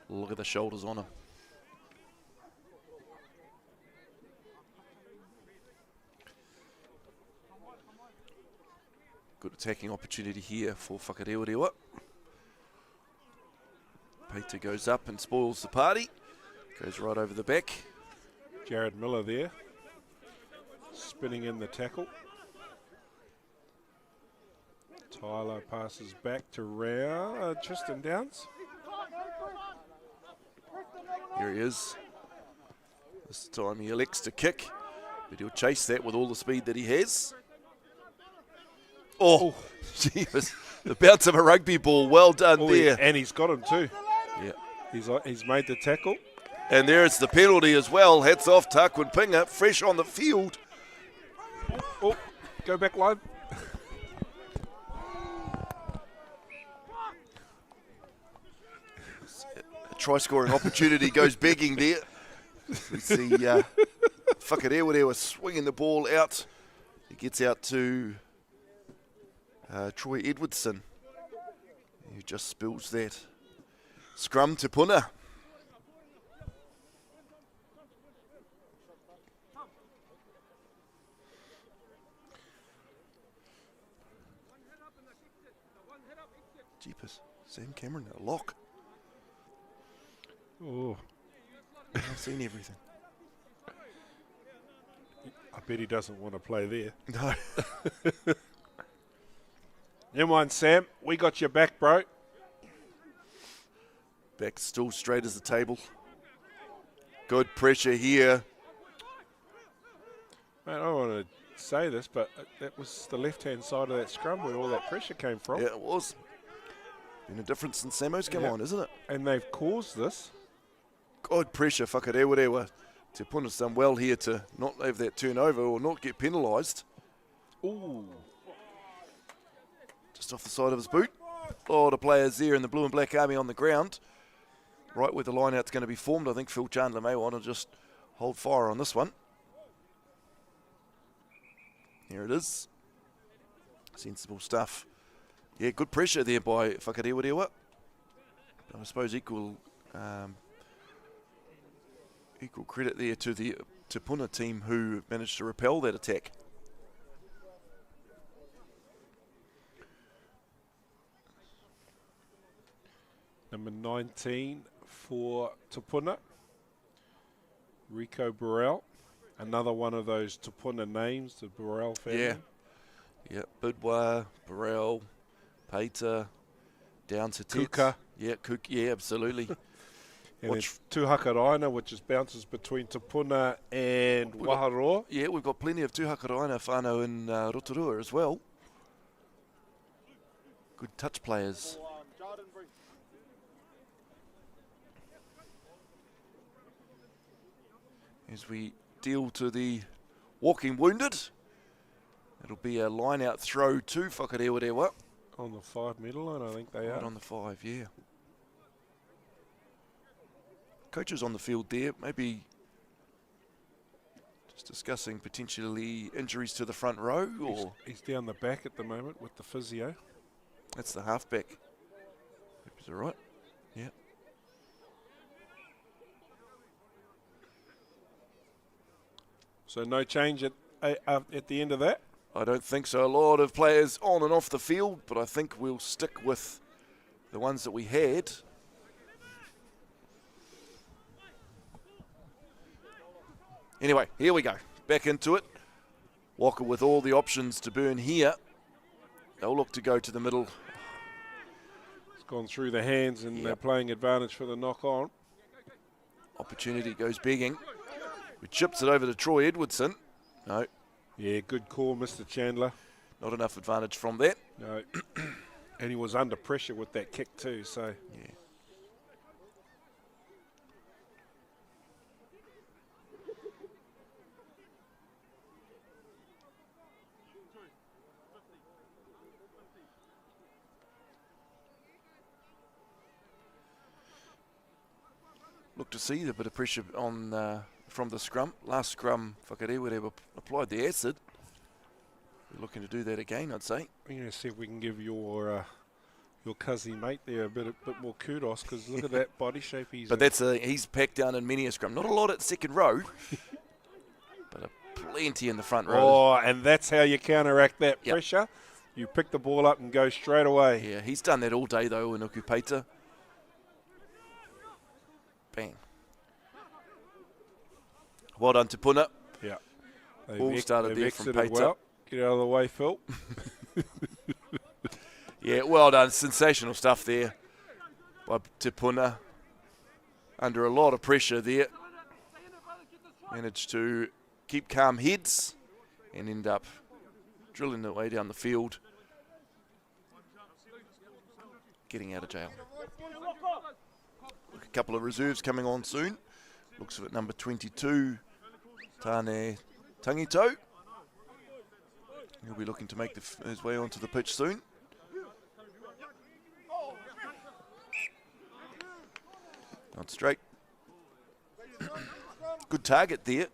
look at the shoulders on him. Good attacking opportunity here for Whakarewarewa. Peter goes up and spoils the party. Goes right over the back. Jared Miller there. Spinning in the tackle. Tyler passes back to Tristan Downs. Here he is. This time he elects to kick, but he'll chase that with all the speed that he has. Oh, jeez. The bounce of a rugby ball. Well done there. And he's got him too. Yeah. He's made the tackle. And there's the penalty as well. Hats off Tarquin Pinga, fresh on the field. Oh, go back line. A try-scoring opportunity goes begging there. We see Whakarewarewa swinging the ball out. He gets out to Troy Edwardson, who just spills that. Scrum Te Puna. Jeepers, Sam Cameron, a lock. Oh, I've seen everything. I bet he doesn't want to play there. No. Never mind, Sam. We got your back, bro. Back still straight as the table. Good pressure here. Man, I don't want to say this, but that was the left-hand side of that scrum where all that pressure came from. Yeah, it was. Been a difference since Samo's come Yeah. on, isn't it? And they've caused this. Good pressure, Whakarewarewa. Te Puna's done well here to not have that turnover or not get penalised. Ooh. Just off the side of his boot. A lot of players there in the blue and black army on the ground. Right where the line-out's going to be formed. I think Phil Chandler may want to just hold fire on this one. Here it is. Sensible stuff. Yeah, good pressure there by Whakarewarewa. I suppose equal credit there to the Te Puna team who managed to repel that attack. Number 19 for Te Puna, Rico Burrell. Another one of those Te Puna names, the Burrell family. Yeah. Yeah, Bidwa, Burrell, Peter, down to Tets. Kuka. Yeah, Kuka. Yeah, absolutely. And then Tūhakaraina, which is bounces between Te Puna and Whakarewarewa. Yeah, we've got plenty of Tūhakaraina whānau in Rotorua as well. Good touch players. As we deal to the walking wounded, it'll be a line-out throw to Whakarewarewa. On the 5 metre line, I think they Right are. on the 5, yeah. Coaches on the field there, maybe just discussing potentially injuries to the front row, or He's down the back at the moment with the physio. that's the halfback. Hope he's all right. Yeah. So no change at the end of that. I don't think so. A lot of players on and off the field, but I think we'll stick with the ones that we had. Anyway, here we go. Back into it. Walker with all the options to burn here. They'll look to go to the middle. It's gone through the hands and they're playing advantage for the knock on. Opportunity goes begging. We chips it over to Troy Edwardson. No, Yeah, good call, Mr. Chandler. not enough advantage from that. No. And he was under pressure with that kick too, so. Yeah. Look to see a bit of pressure on from the scrum. Last scrum, Whakarewarewa applied the acid. We're looking to do that again, I'd say. We're going to see if we can give your cousin mate there a bit more kudos, because look at that body shape he's But he's packed down in many a scrum. Not a lot at second row, but plenty in the front row. Oh, and that's how you counteract that pressure. You pick the ball up and go straight away. Yeah, he's done that all day though in Okupeita. Bang. Well done, Te Puna. Yeah. Ball started there from Peita. Well. Get out of the way, Phil. Yeah, well done. Sensational stuff there by Te Puna. Under a lot of pressure there. Managed to keep calm heads and end up drilling their way down the field. Getting out of jail. A couple of reserves coming on soon. Looks of it, number 22, Tane Tangito. He'll be looking to make his way onto the pitch soon. Not straight. Good target there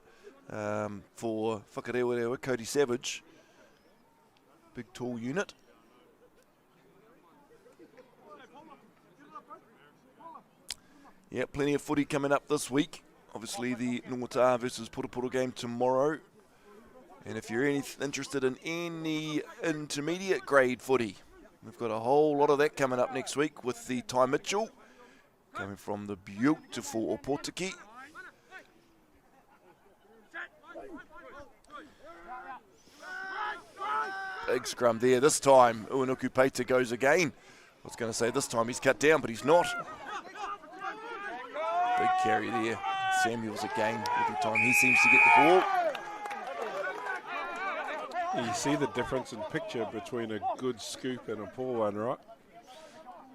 for Whakarewarewa, Cody Savage. Big tall unit. Yeah, plenty of footy coming up this week. Obviously the Ngota versus Purupuru game tomorrow. And if you're interested in any intermediate grade footy, we've got a whole lot of that coming up next week with the Ty Mitchell coming from the beautiful Opotiki. Big scrum there. This time, Uanuku Peita goes again. I was going to say this time he's cut down, but he's not. Big carry there. Samuels again. Every time he seems to get the ball. You see the difference in picture between a good scoop and a poor one, right?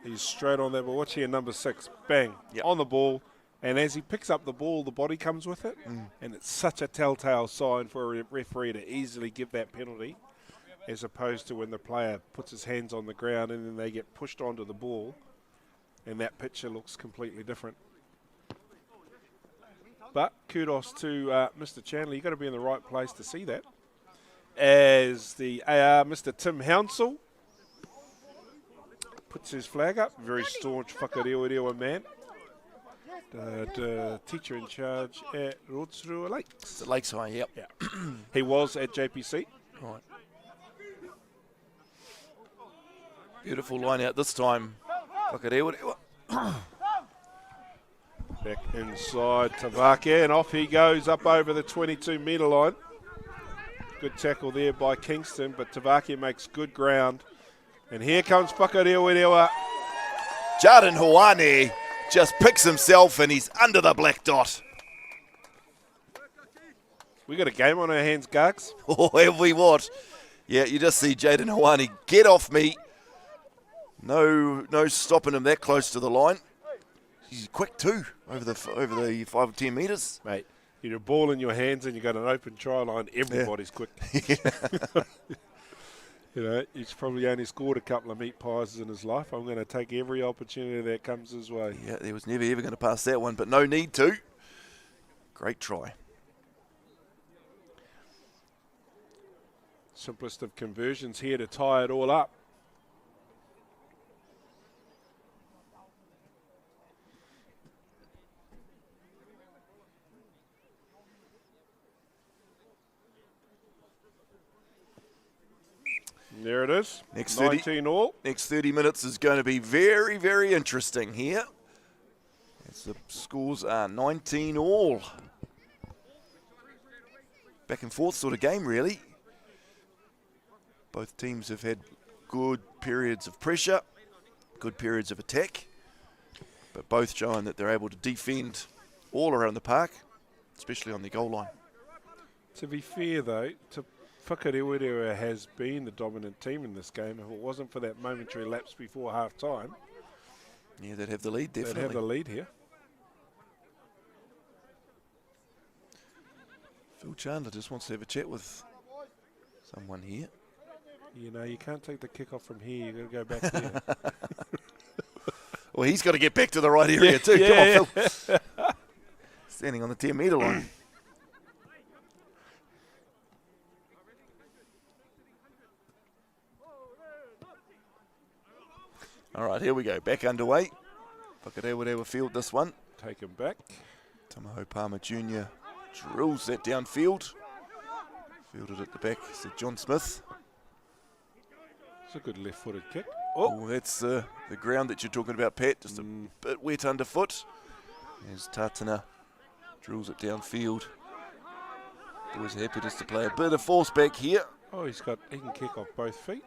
He's straight on that ball. Watch here, number 6. Bang. Yep. On the ball. And as he picks up the ball, the body comes with it. And it's such a telltale sign for a referee to easily give that penalty, as opposed to when the player puts his hands on the ground and then they get pushed onto the ball. And that picture looks completely different. But kudos to Mr. Chandler. You've got to be in the right place to see that. As the AR, Mr. Tim Hounsell, puts his flag up. Very staunch Whakarewarewa man. The teacher in charge at Rotorua Lakes. It's at Lakeside, yep. Yeah. He was at JPC. Right. Beautiful line out this time. Whakarewarewa. Back inside Tavake, and off he goes up over the 22-metre line. Good tackle there by Kingston, but Tavake makes good ground. And here comes Whakarewarewa. Jaden Hoane just picks himself and he's under the black dot. We got a game on our hands, Garks. Oh, have we what? Yeah, you just see Jaden Hoane get off me. No stopping him that close to the line. He's quick too, over the 5 or 10 metres. Mate, you get a ball in your hands and you got an open try line, everybody's quick. You know, he's probably only scored a couple of meat pies in his life. I'm going to take every opportunity that comes his way. Yeah, he was never ever going to pass that one, but no need to. Great try. Simplest of conversions here to tie it all up. There it is. Next 19 all. Next 30 minutes is going to be very, very interesting here. As the scores are 19 all. Back and forth sort of game, really. Both teams have had good periods of pressure, good periods of attack, but both showing that they're able to defend all around the park, especially on the goal line. To be fair, though, Whakarewarewa has been the dominant team in this game. If it wasn't for that momentary lapse before half-time, yeah, they'd have the lead, definitely. they'd have the lead here. Phil Chandler just wants to have a chat with someone here. You know, you can't take the kick off from here. You've got to go back there. Well, he's got to get back to the right area too. Yeah. Come on, Phil. Standing on the 10-metre line. All right, here we go. Back underway. Whakarewarewa field this one. Take him back. Tamaho Palmer Jr. drills that downfield. Fielded at the back. So John Smith. It's a good left-footed kick. Oh, that's the ground that you're talking about, Pat. Just a bit wet underfoot. As Tatana drills it downfield. Always happy just to play a bit of force back here. Oh, he can kick off both feet.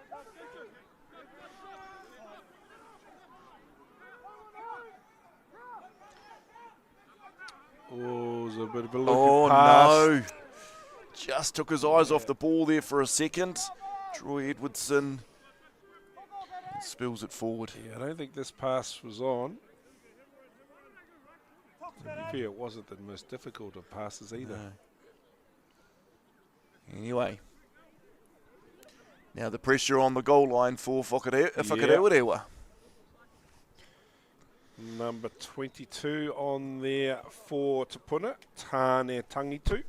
Oh, there's a bit of a looking pass. No. Just took his eyes off the ball there for a second. Troy Edwardson spills it forward. Yeah, I don't think this pass was on. To be fair, it wasn't the most difficult of passes either. No. Anyway. Now the pressure on the goal line for Whakarewarewa. Number 22 on there for Te Puna, Tāne Tangitu.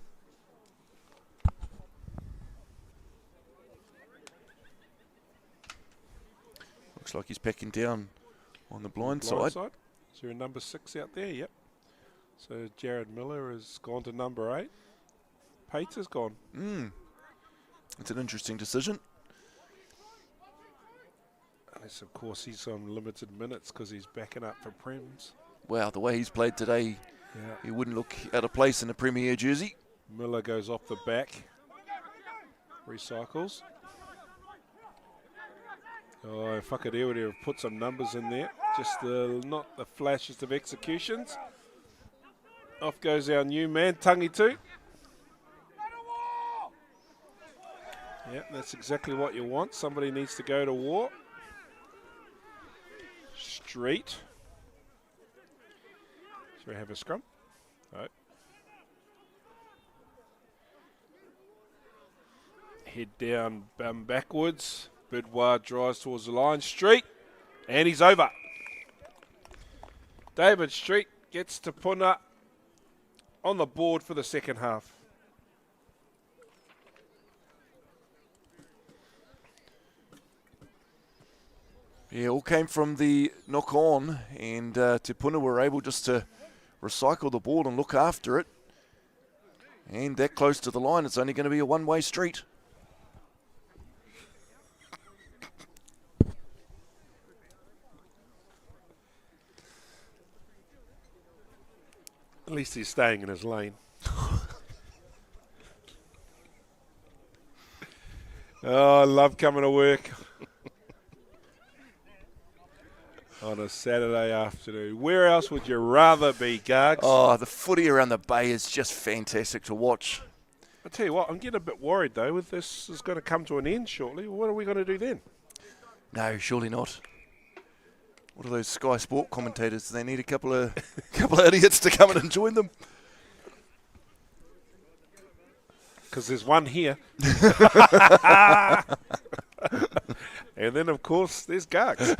Looks like he's packing down on the blind side. Is there a number 6 out there? Yep. So Jared Miller has gone to number 8. Pates has gone. It's an interesting decision. Unless, of course, he's on limited minutes because he's backing up for Prems. Wow, the way he's played today, he wouldn't look out of place in a Premier jersey. Miller goes off the back. Recycles. Oh, Whakarewarewa have put some numbers in there. Just not the flashiest of executions. Off goes our new man, Tangitu. Yeah, that's exactly what you want. Somebody needs to go to war. Street. Should we have a scrum? No. Head down, backwards. Bidwar drives towards the line. Street. And he's over. David Street gets Te Puna on the board for the second half. Yeah, all came from the knock-on, and Te Puna were able just to recycle the ball and look after it. And that close to the line, it's only going to be a one-way street. least he's staying in his lane. Oh, I love coming to work on a Saturday afternoon. Where else would you rather be, Gargs? Oh, the footy around the bay is just fantastic to watch. I tell you what, I'm getting a bit worried though. With this is going to come to an end shortly. What are we going to do then? No, surely not. What are those Sky Sport commentators? Do they need a couple of idiots to come in and join them? Because there's one here. And then, of course, there's Gargs.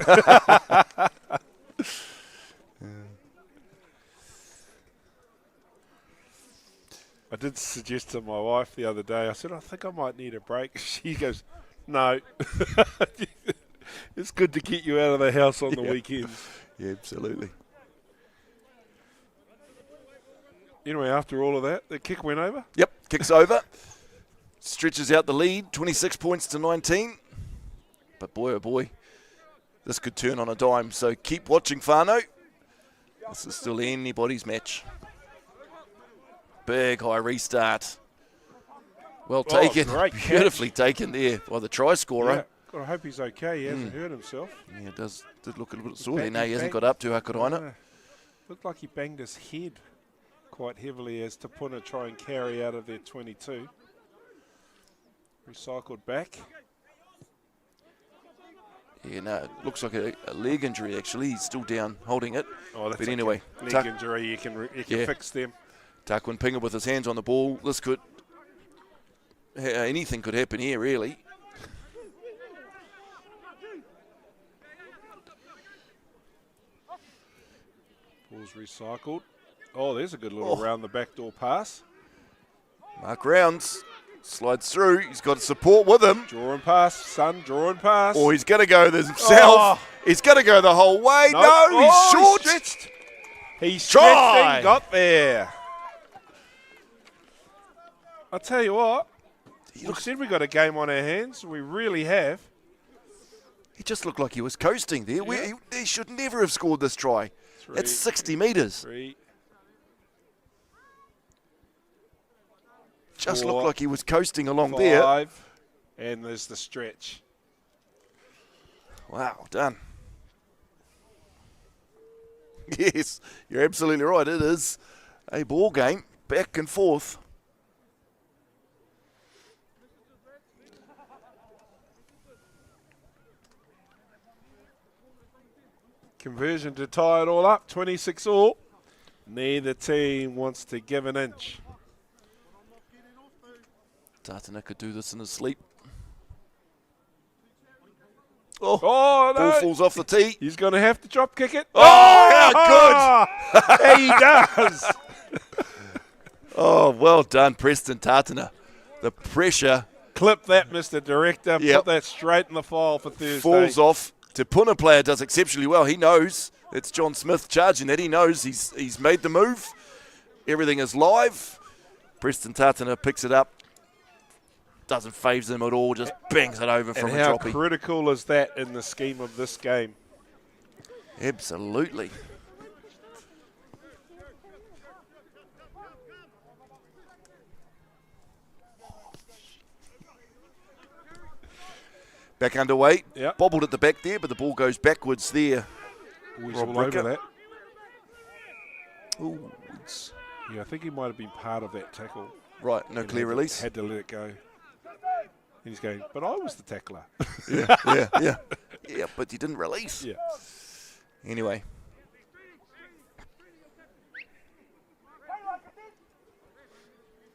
I did suggest to my wife the other day, I said, I think I might need a break. She goes, no. It's good to get you out of the house on the weekends. Yeah, absolutely. Anyway, after all of that, the kick went over. Yep, kicks over. Stretches out the lead, 26 points to 19. But boy, oh boy, this could turn on a dime. So keep watching, Whānau. This is still anybody's match. Big high restart. Well taken. Great Beautifully taken there by the try scorer. Yeah. God, I hope he's okay. He hasn't hurt himself. Yeah, it did look a little bit sore there. No, he hasn't got up to Hakarewarewa. Looked like he banged his head quite heavily as Te Puna try and carry out of their 22. Recycled back. Yeah, no, it looks like a leg injury actually. He's still down holding it. Oh, that's but anyway, okay. Leg injury, you can fix them. Takwin Pinga with his hands on the ball. This could, anything could happen here really. Ball's recycled. Oh, there's a good little round the back door pass. Mark Rounds slides through. He's got support with him. Draw and pass, son. Draw and pass. Oh, he's going to go himself. Oh. He's going to go the whole way. Nope. No, he's short. He stretched. He stretched and got there. I'll tell you what. We said we got a game on our hands. We really have. He just looked like he was coasting there. Yeah. He should never have scored this try. It's 60 metres. Just looked like he was coasting along there. 5, and there's the stretch. Wow, done. Yes, you're absolutely right. It is a ball game, back and forth. Conversion to tie it all up, 26 all. Neither team wants to give an inch. Tatana could do this in his sleep. Oh, ball no. falls off the tee. He's going to have to drop kick it. Oh, how good. He does. Oh, well done, Preston Tatana. The pressure. Clip that, Mr. Director. Yep. Put that straight in the file for Thursday. Falls off. Te Puna player does exceptionally well. He knows it's John Smith charging that. He knows he's made the move. Everything is live. Preston Tatana picks it up. Doesn't phase them at all. Just bangs it over from a droppy. How critical is that in the scheme of this game? Absolutely. Back underway. Yep. Bobbled at the back there, but the ball goes backwards there. Always Rob all over Ricker. that. Ooh, Yeah, I think he might have been part of that tackle. right, no clear release. Had to let it go. And he's going, but I was the tackler. Yeah, but you didn't release. Yeah. Anyway.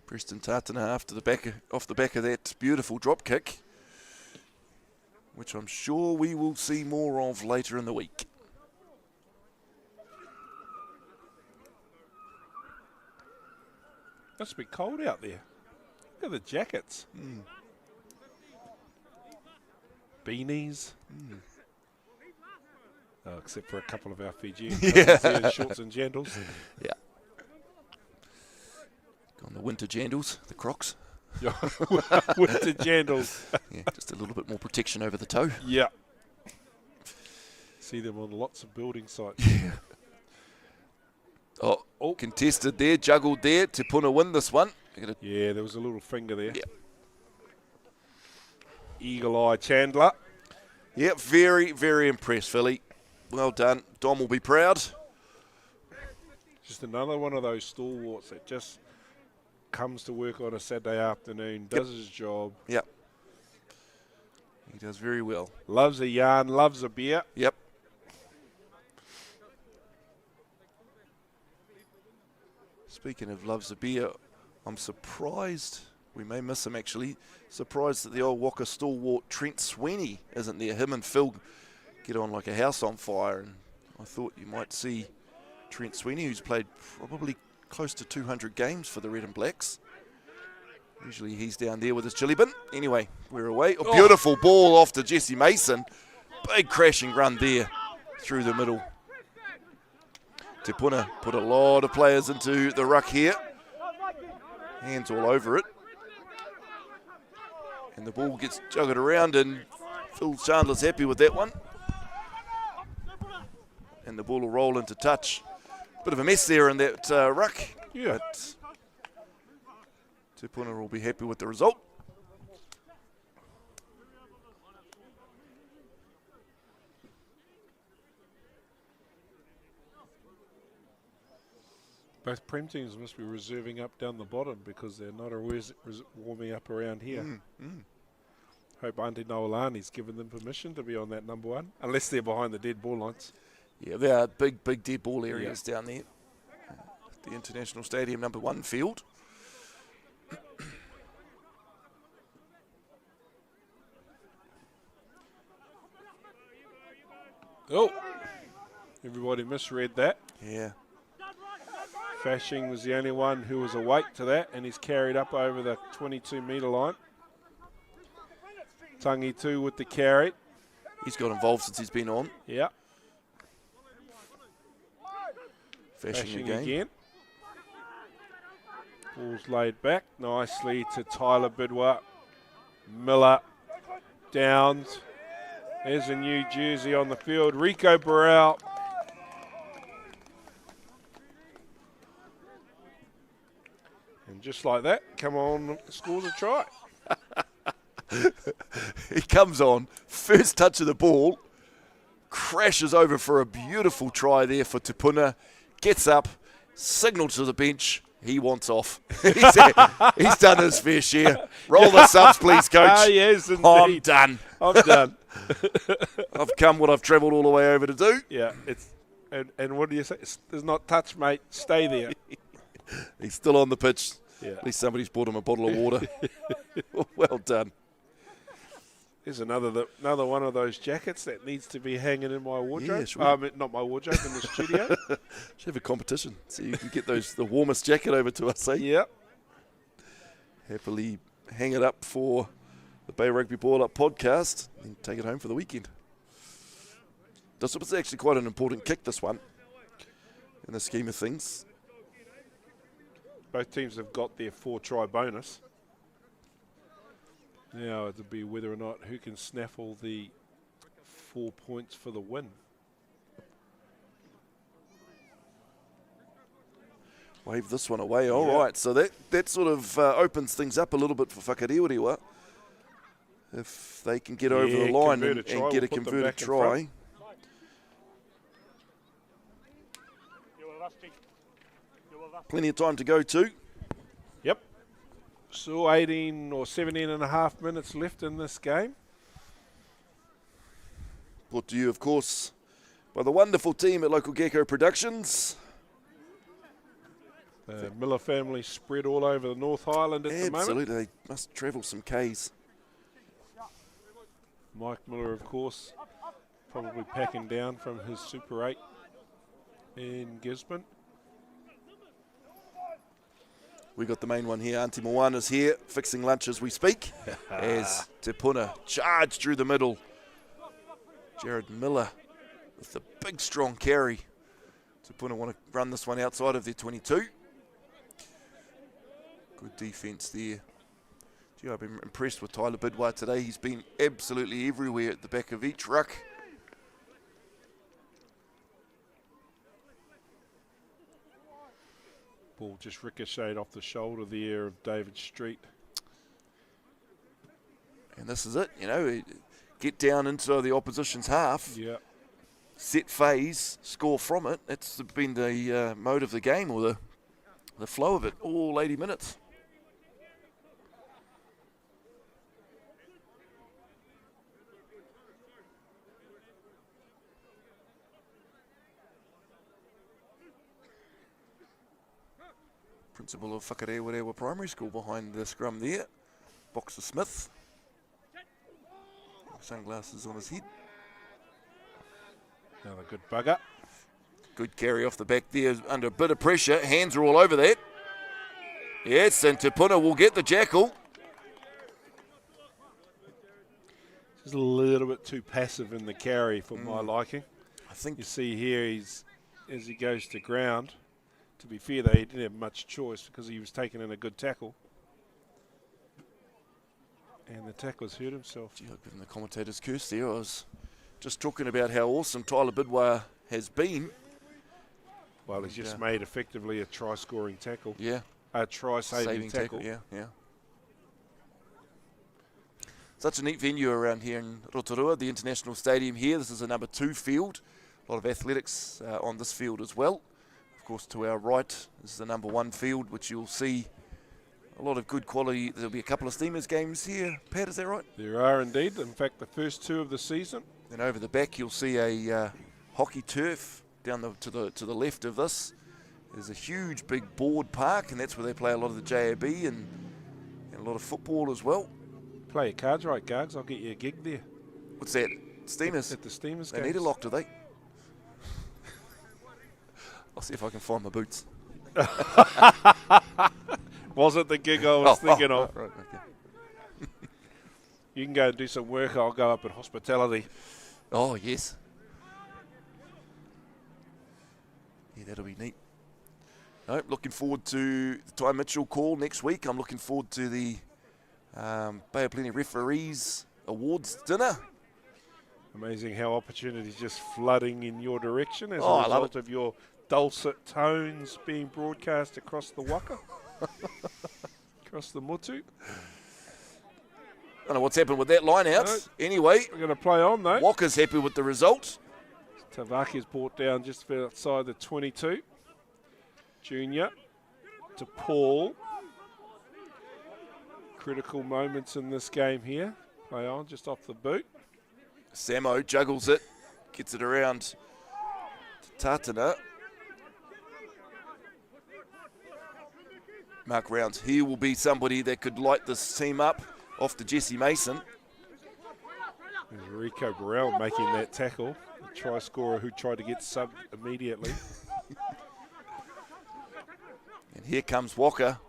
Preston Tatana off the back of that beautiful drop kick, which I'm sure we will see more of later in the week. Must be cold out there. Look at the jackets. Beanies. Oh, except for a couple of our Fijians. Yeah. Shorts and jandals. Yeah. On the winter jandals, the Crocs. With the jandals. Yeah, just a little bit more protection over the toe. Yeah. See them on lots of building sites. Oh, contested there, juggled there. Te Puna win this one. Yeah, there was a little finger there. Yeah. Eagle Eye Chandler. Yeah, very, very impressed, Philly. Well done. Dom will be proud. Just another one of those stalwarts that just comes to work on a Saturday afternoon, does his job. Yep. He does very well. Loves a yarn, loves a beer. Yep. Speaking of loves a beer, I'm surprised, we may miss him actually, surprised that the old Waka stalwart Trent Sweeney isn't there. Him and Phil get on like a house on fire, and I thought you might see Trent Sweeney, who's played probably close to 200 games for the Red and Blacks. Usually he's down there with his chili bin. Anyway, we're away. A beautiful ball off to Jesse Mason. Big crashing run there through the middle. Te Puna put a lot of players into the ruck here. Hands all over it. And the ball gets juggled around, and Phil Chandler's happy with that one. And the ball will roll into touch. Bit of a mess there in that ruck. Yeah. But Te Puna will be happy with the result. Both Prem teams must be reserving up down the bottom because they're not always warming up around here. Hope Auntie Noelani's given them permission to be on that number one, unless they're behind the dead ball lines. Yeah, there are big dead ball areas down there. The International Stadium number one field. Oh, everybody misread that. Yeah. Fashing was the only one who was awake to that, and he's carried up over the 22-metre line. Tangi too with the carry. He's got involved since he's been on. Yeah. Fashing again. Ball's laid back nicely to Tyler Bidwa. Miller. Downs. There's a new jersey on the field. Rico Burrell. And just like that, come on, scores a try. He comes on, first touch of the ball, crashes over for a beautiful try there for Te Puna, gets up, signal to the bench, he wants off. He's done his fair share. Roll the subs, please, coach. Yes, indeed. I'm done. I'm done. I've come what I've travelled all the way over to do. Yeah, and what do you say? It's not touch, mate. Stay there. He's still on the pitch. Yeah. At least somebody's bought him a bottle of water. Well done. There's another one of those jackets that needs to be hanging in my wardrobe. Yeah, sure. Not my wardrobe, in the studio. Should have a competition so you can get the warmest jacket over to us, eh? Yep. Happily hang it up for the Bay Rugby Ball Up podcast and take it home for the weekend. This was actually quite an important kick, this one, in the scheme of things. Both teams have got their 4-try bonus. Now it'll be whether or not who can snaffle the 4 points for the win. Wave this one away. All right, so that sort of opens things up a little bit for Whakarewarewa. If they can get over the line and get a converted try. Plenty of time to go too. Yep. So 18 or 17 and a half minutes left in this game. Brought to you, of course, by the wonderful team at Local Gecko Productions. The Miller family spread all over the North Island at the moment. Absolutely, they must travel some Ks. Mike Miller, of course, probably packing down from his Super 8 in Gisborne. We got the main one here. Auntie Moana's here, fixing lunch as we speak. As Te Puna charged through the middle. Jared Miller with the big, strong carry. Te Puna want to run this one outside of their 22. Good defence there. Gee, I've been impressed with Tyler Bidwa today. He's been absolutely everywhere at the back of each ruck. Ball just ricocheted off the shoulder there of David Street. And this is it, get down into the opposition's half, Yeah. set phase, score from it. That's been the mode of the game, or the flow of it, all 80 minutes. Principal of Whakarewarewa Primary School behind the scrum there. Boxer Smith. Sunglasses on his head. Another good bugger. Good carry off the back there under a bit of pressure. Hands are all over that. Yes, and Te Puna will get the jackal. Just a little bit too passive in the carry for my liking. I think You see here, as he goes to ground, to be fair, he didn't have much choice because he was taking in a good tackle. And the tackler's hurt himself. Gee, I've given the commentator's curse there. I was just talking about how awesome Tyler Bidwire has been. Well, he's just made effectively a try-scoring tackle. Yeah. A try-saving tackle. Yeah. Such a neat venue around here in Rotorua, the International Stadium here. This is a number 2 field. A lot of athletics on this field as well. Of course, to our right, this is the number 1 field, which you'll see a lot of good quality. There'll be a couple of Steamers games here. Pat, is that right? There are indeed. In fact, the first 2 of the season. Then over the back, you'll see a hockey turf down to the left of this. There's a huge big board park, and that's where they play a lot of the JAB and a lot of football as well. Play your cards right, Gargs. I'll get you a gig there. What's that? Steamers? At the Steamers They games. need a lock, do they? I'll see if I can find my boots. Wasn't the gig I was thinking of. Right, okay. You can go and do some work. I'll go up at hospitality. Oh, yes. Yeah, that'll be neat. No, looking forward to the Ty Mitchell call next week. I'm looking forward to the Bay of Plenty Referees Awards dinner. Amazing how opportunities just flooding in your direction as Oh, I a love result of your dulcet tones being broadcast across the waka, across the mutu. I don't know what's happened with that line out. No. Anyway, We're going to play on though. Walker's happy with the result. Tavaki's brought down just outside the 22. Junior to Paul. Critical moments in this game here. Play on just off the boot. Samo juggles it, gets it around to Tatana. Mark Rounds, he will be somebody that could light this team up off to Jesse Mason. There's Rico Burrell making that tackle. The try scorer who tried to get subbed immediately. And here comes Walker.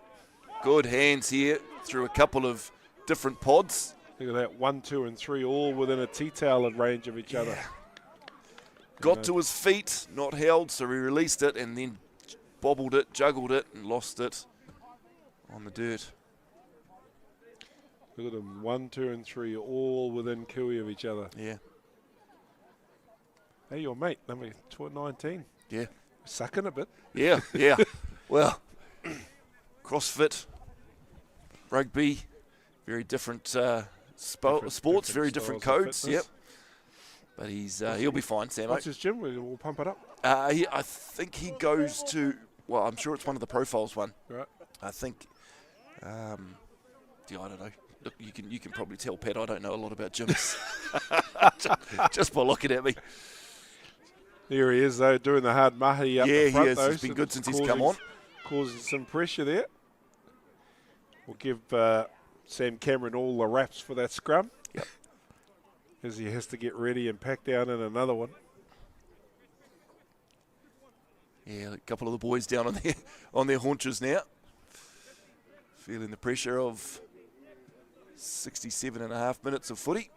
Good hands here through a couple of different pods. Look at that, 1, 2, and 3, all within a tea towel in range of each other. Got to his feet, not held, so he released it and then bobbled it, juggled it, and lost it on the dirt. Look at them, 1, 2, and 3, all within cooey of each other. Yeah, Hey, your mate, number 19. yeah, Sucking a bit. yeah. Well, CrossFit, rugby, very different sports, very different styles of codes. fitness. Yep. But he'll be fine, Samo. What's his gym? We'll pump it up. I think he goes to. Well, I'm sure it's one of the profiles one. Right. I think. I don't know. Look, you can probably tell, Pat. I don't know a lot about gyms. just by looking at me. There he is, though, doing the hard mahi up the front, he is. though. It's been so good since he's come on. Causing some pressure there. We'll give Sam Cameron all the raps for that scrum. Yep. As he has to get ready and pack down in another one. Yeah, a couple of the boys down on their haunches now. Feeling the pressure of 67.5 minutes of footy.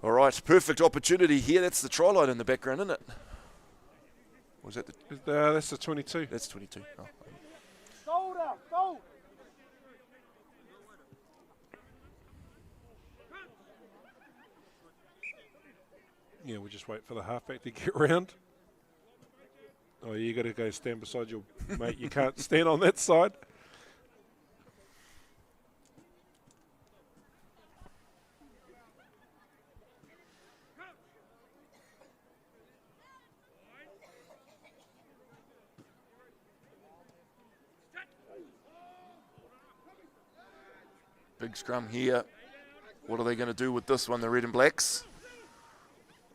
All right, perfect opportunity here. That's the try line in the background, isn't it? Or is that That's the 22. that's 22. Oh. Yeah, we'll just wait for the halfback to get round. Oh, you got to go stand beside your mate. You can't stand on that side. Big scrum here. What are they going to do with this one, the red and blacks?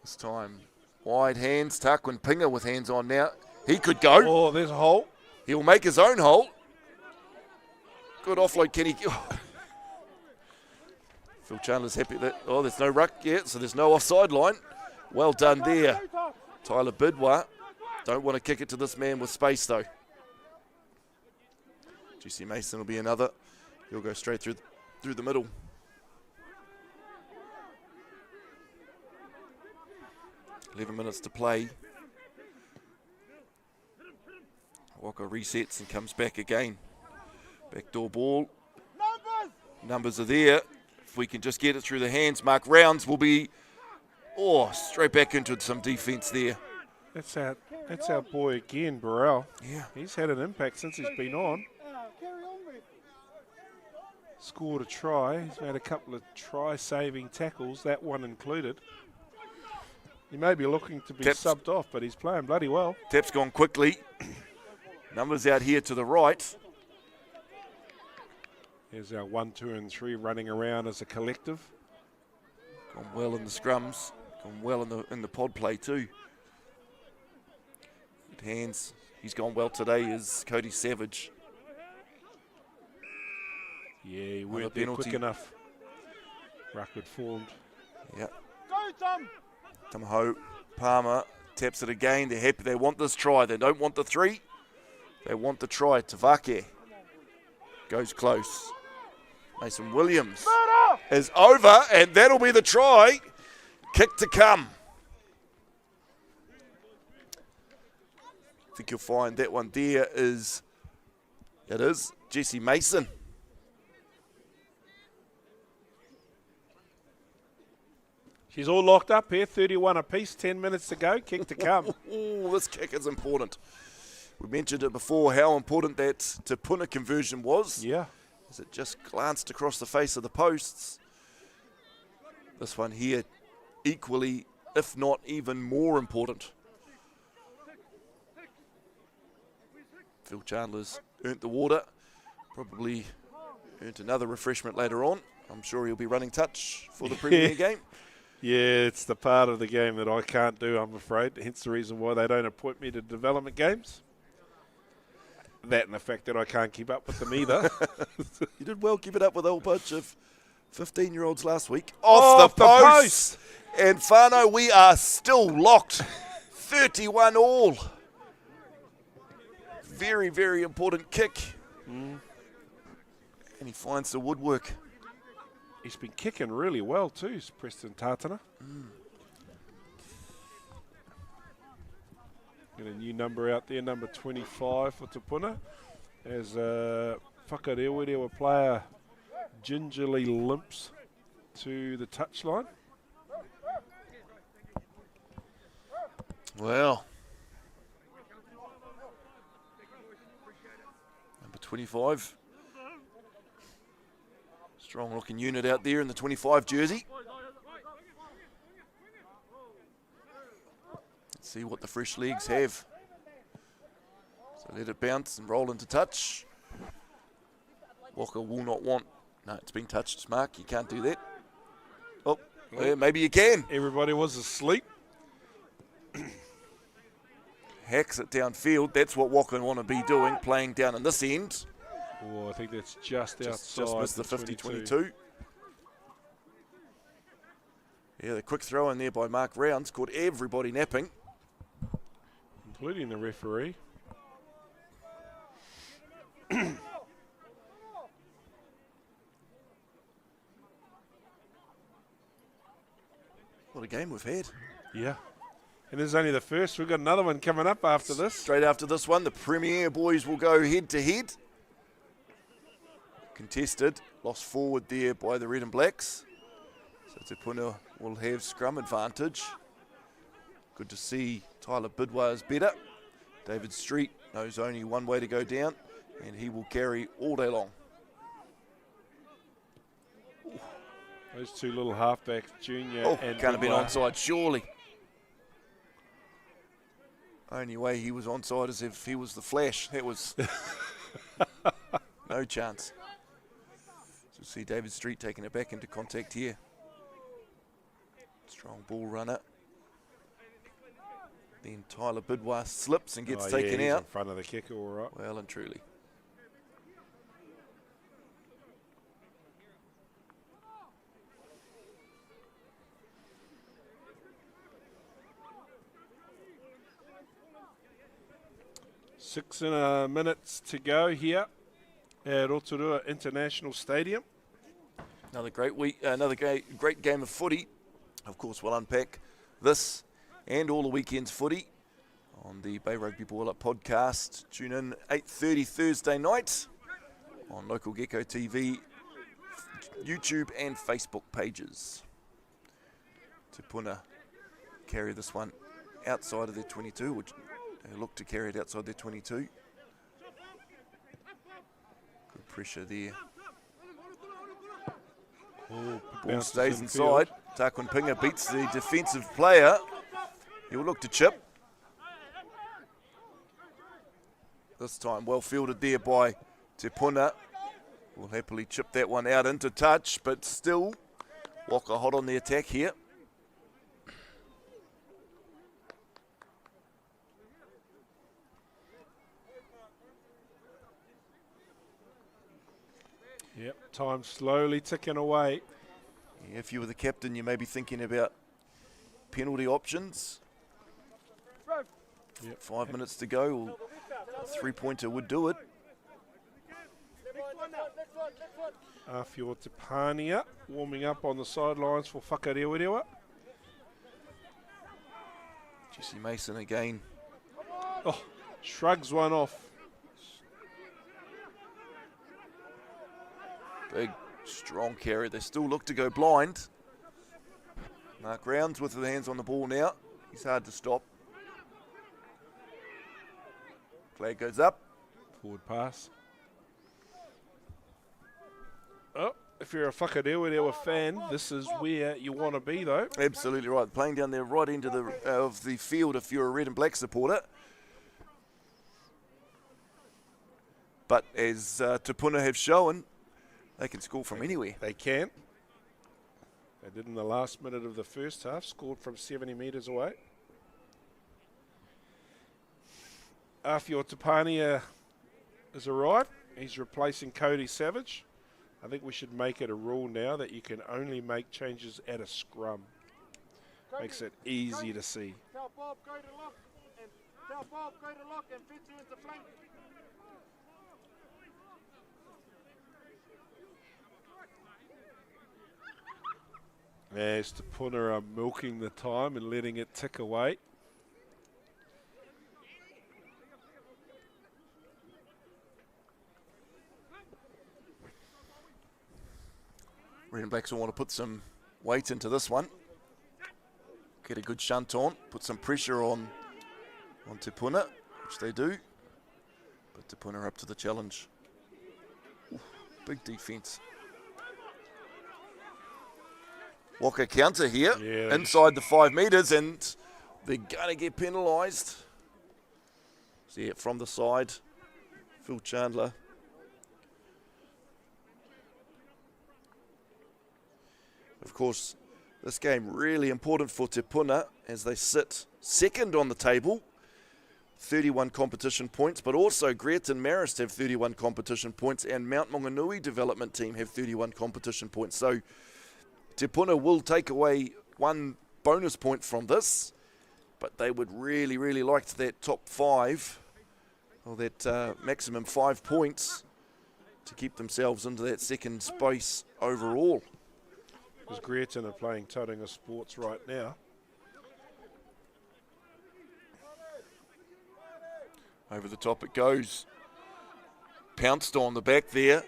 This time, wide hands. Tarquin Pinga with hands on now. He could go. Oh, there's a hole. He'll make his own hole. Good offload, Kenny. Oh. Phil Chandler's happy that, there's no ruck yet, so there's no offside line. Well done there. Tyler Bidwa. Don't want to kick it to this man with space, though. GC Mason will be another. He'll go straight through the middle. $11 minutes to play. Waka resets and comes back again. Backdoor ball. Numbers are there. If we can just get it through the hands, Mark Rounds will be straight back into some defence there. That's our boy again, Burrell. Yeah. He's had an impact since he's been on. Scored a try. He's made a couple of try-saving tackles, that one included. He may be looking to be subbed off, but he's playing bloody well. Tap's gone quickly. Numbers out here to the right. Here's our 1, 2, and 3 running around as a collective. Gone well in the scrums. Gone well in the pod play too. Good hands. He's gone well today is Cody Savage. Yeah, he weren't there quick enough. Ruckwood formed. Yeah. Tamaho, Palmer taps it again. They're happy. They want this try. They don't want the 3. They want the try. Tavake goes close. Mason Williams is over, and that'll be the try. Kick to come. I think you'll find that one there is Jesse Mason. She's all locked up here, 31 apiece, 10 minutes to go, kick to come. This kick is important. We mentioned it before, how important that Te Puna conversion was. Yeah. As it just glanced across the face of the posts. This one here, equally, if not even more important. Phil Chandler's earned the water. Probably earned another refreshment later on. I'm sure he'll be running touch for the Premier game. Yeah, it's the part of the game that I can't do, I'm afraid. Hence the reason why they don't appoint me to development games. That and the fact that I can't keep up with them either. You did well keeping up with a whole bunch of 15-year-olds last week. Off the post. And Whānau, we are still locked. 31 all. Very, very important kick. And he finds the woodwork. He's been kicking really well too, Preston Tatana. Got a new number out there, number 25 for Te Puna. As Whakarewarewa player gingerly limps to the touchline. Well, number 25. Strong looking unit out there in the 25 jersey. Let's see what the fresh legs have. So let it bounce and roll into touch. Walker will not want. No, it's been touched, Mark. You can't do that. Oh, yeah, maybe you can. Everybody was asleep. Hacks it downfield. That's what Walker want to be doing, playing down in this end. Oh, I think that's just outside. Just missed the 50-22. Yeah, the quick throw in there by Mark Rounds caught everybody napping. Including the referee. What a game we've had. Yeah. And this is only the first. We've got another one coming up after this. Straight after this one, the Premier boys will go head-to-head. Contested, lost forward there by the Red and Blacks. So Te Puna will have scrum advantage. Good to see Tyler Bidwa is better. David Street knows only one way to go down, and he will carry all day long. Those two little halfbacks, Junior Oh, and can't have been Benoit. onside, surely. Only way he was onside is if he was the Flash. That was no chance. So see David Street taking it back into contact here. Strong ball runner. Then Tyler Bidwa slips and gets taken he's out. in front of the kicker, all right. Well and truly. Six minutes to go here at Rotorua International Stadium. Another great week, another great game of footy. Of course, we'll unpack this and all the weekend's footy on the Bay Rugby Ball Up podcast. Tune in 8:30 Thursday night on Local Gecko TV, YouTube and Facebook pages. Te Puna carry this one outside of their 22, which they look to carry it outside their 22. Good pressure there. Ball stays inside. Takwin Pinga beats the defensive player. He'll look to chip. This time well fielded there by Te Puna. Will happily chip that one out into touch, but still Waka hot on the attack here. Yep, time slowly ticking away. Yeah, if you were the captain, you may be thinking about penalty options. Yep. 5 minutes to go. Well, a three-pointer would do it. Awhio Te Pānia warming up on the sidelines for Whakarewarewa. Jesse Mason again. Oh, shrugs one off. Big, strong carry. They still look to go blind. Mark Rounds with the hands on the ball now. He's hard to stop. Flag goes up. Forward pass. Oh, if you're a Whakarewarewa fan, this is where you want to be, though. Absolutely right. Playing down there right into of the field if you're a red and black supporter. But as Te Puna have shown, they can score from anywhere. They can. They did in the last minute of the first half, scored from 70 metres away. Awhio Te Pānia has arrived. He's replacing Cody Savage. I think we should make it a rule now that you can only make changes at a scrum. Makes it easy to see. Tell Bob go to lock and fit you into flank. As Te Puna are milking the time and letting it tick away. Red and Blacks will want to put some weight into this one. Get a good shunt on, put some pressure on Te Puna, which they do. But Te Puna up to the challenge. Ooh, big defence. Waka counter here, Yeah, inside the 5 metres, and they're going to get penalised. See it from the side. Phil Chandler. Of course, this game really important for Te Puna as they sit second on the table. 31 competition points, but also Great and Marist have 31 competition points, and Mount Maunganui development team have 31 competition points. So Te Puna will take away 1 bonus point from this, but they would really, really like that top 5, or that maximum 5 points to keep themselves into that second space overall. Because Greaton are playing Tauranga Sports right now. Over the top it goes. Pounced on the back there.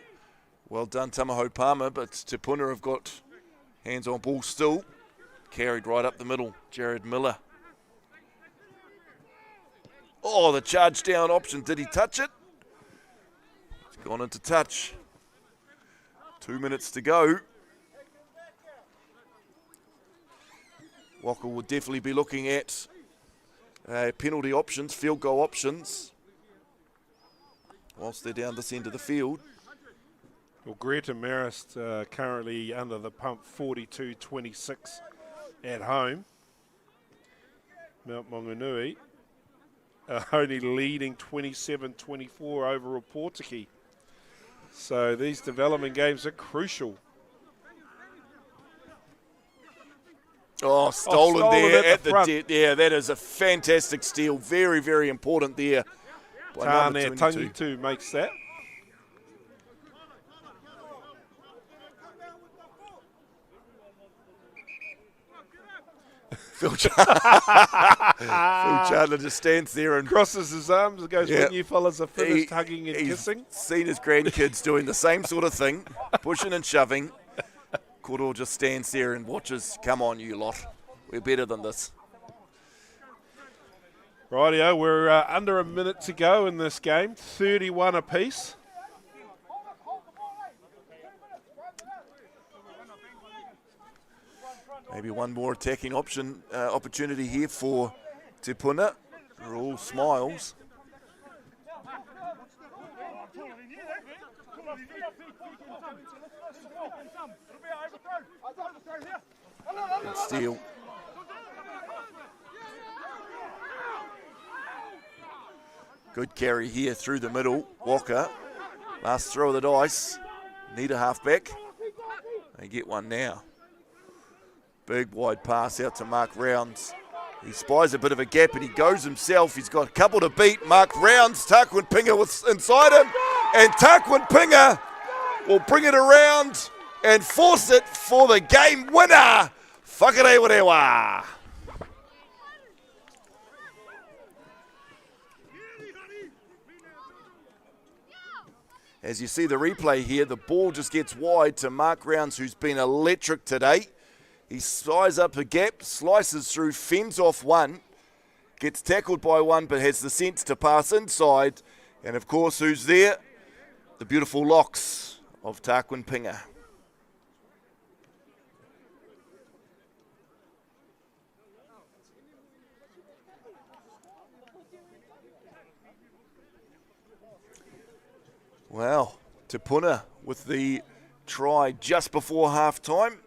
Well done, Tamaho Palmer, but Te Puna have got hands on ball still. Carried right up the middle, Jared Miller. Oh, the charge down option. Did he touch it? It's gone into touch. 2 minutes to go. Waka will definitely be looking at penalty options, field goal options, whilst they're down this end of the field. Well, Greta Marist currently under the pump 42-26 at home. Mount Maunganui only leading 27-24 over Reportiki. So these development games are crucial. Oh, stolen there at the front. Yeah, that is a fantastic steal. Very, very important there. by number Tāne 22. Tangitu makes that. Phil Chandler just stands there and Crosses his arms and goes, Yeah. when you fellas are finished hugging and he's kissing. seen his grandkids doing the same sort of thing, pushing and shoving. Koro just stands there and watches. Come on, you lot. We're better than this. Rightio, we're under a minute to go in this game. 31 apiece. Maybe one more attacking opportunity here for Te Puna. They're all smiles. Good steal. Good carry here through the middle. Walker, last throw of the dice. Need a halfback. They get one now. Big wide pass out to Mark Rounds. He spies a bit of a gap and he goes himself. He's got a couple to beat. Mark Rounds, Takwin Pinga was inside him. And Takwin Pinga will bring it around and force it for the game winner. Whakarewarewa. As you see the replay here, the ball just gets wide to Mark Rounds, who's been electric today. He size up a gap, slices through, fends off one, gets tackled by one, but has the sense to pass inside. And of course, who's there? The beautiful locks of Takwin Pinga. Wow, Te Puna with the try just before half-time.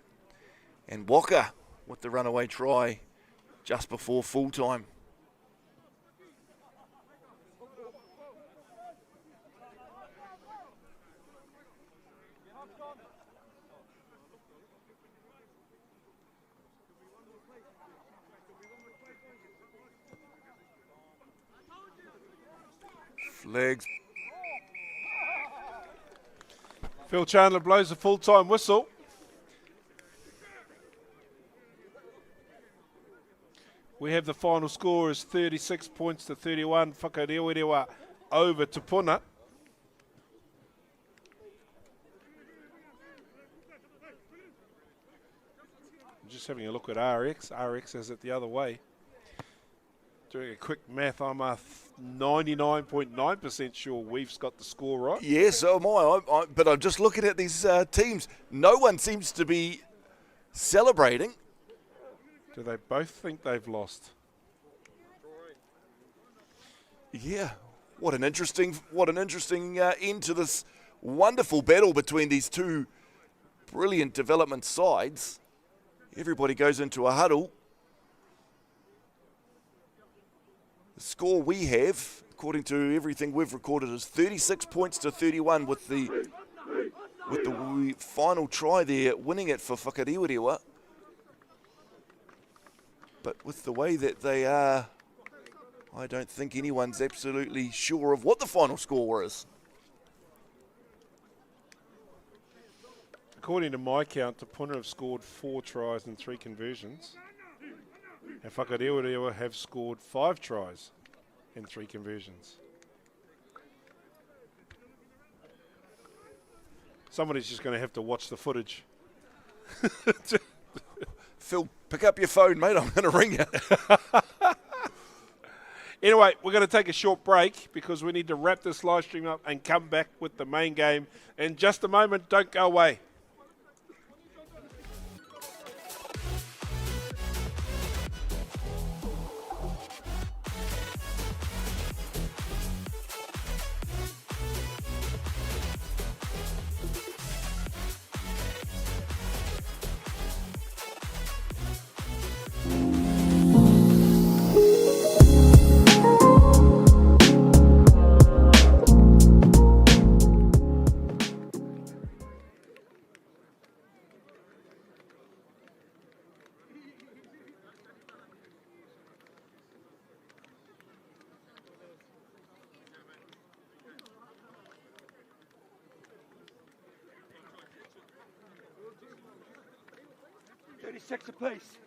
And Waka with the runaway try just before full-time. Flags. Phil Chandler blows a full-time whistle. We have the final score is 36 points to 31. Whakarewarewa over Te Puna. I'm just having a look at RX. RX has it the other way. Doing a quick math, I'm 99.9% sure we've got the score right. Yes, so am I. But I'm just looking at these teams. No one seems to be celebrating. Do they both think they've lost? Yeah, what an interesting end to this wonderful battle between these two brilliant development sides. Everybody goes into a huddle. The score we have, according to everything we've recorded, is 36 points to 31 with the final try there, winning it for Whakarewarewa. But with the way that they are, I don't think anyone's absolutely sure of what the final score is. According to my count, Te Puna have scored 4 tries and 3 conversions. And Whakarewarewa have scored 5 tries and 3 conversions. Somebody's just going to have to watch the footage. Phil, pick up your phone, mate. I'm going to ring you. Anyway, we're going to take a short break because we need to wrap this live stream up and come back with the main game in just a moment. Don't go away. Six apiece.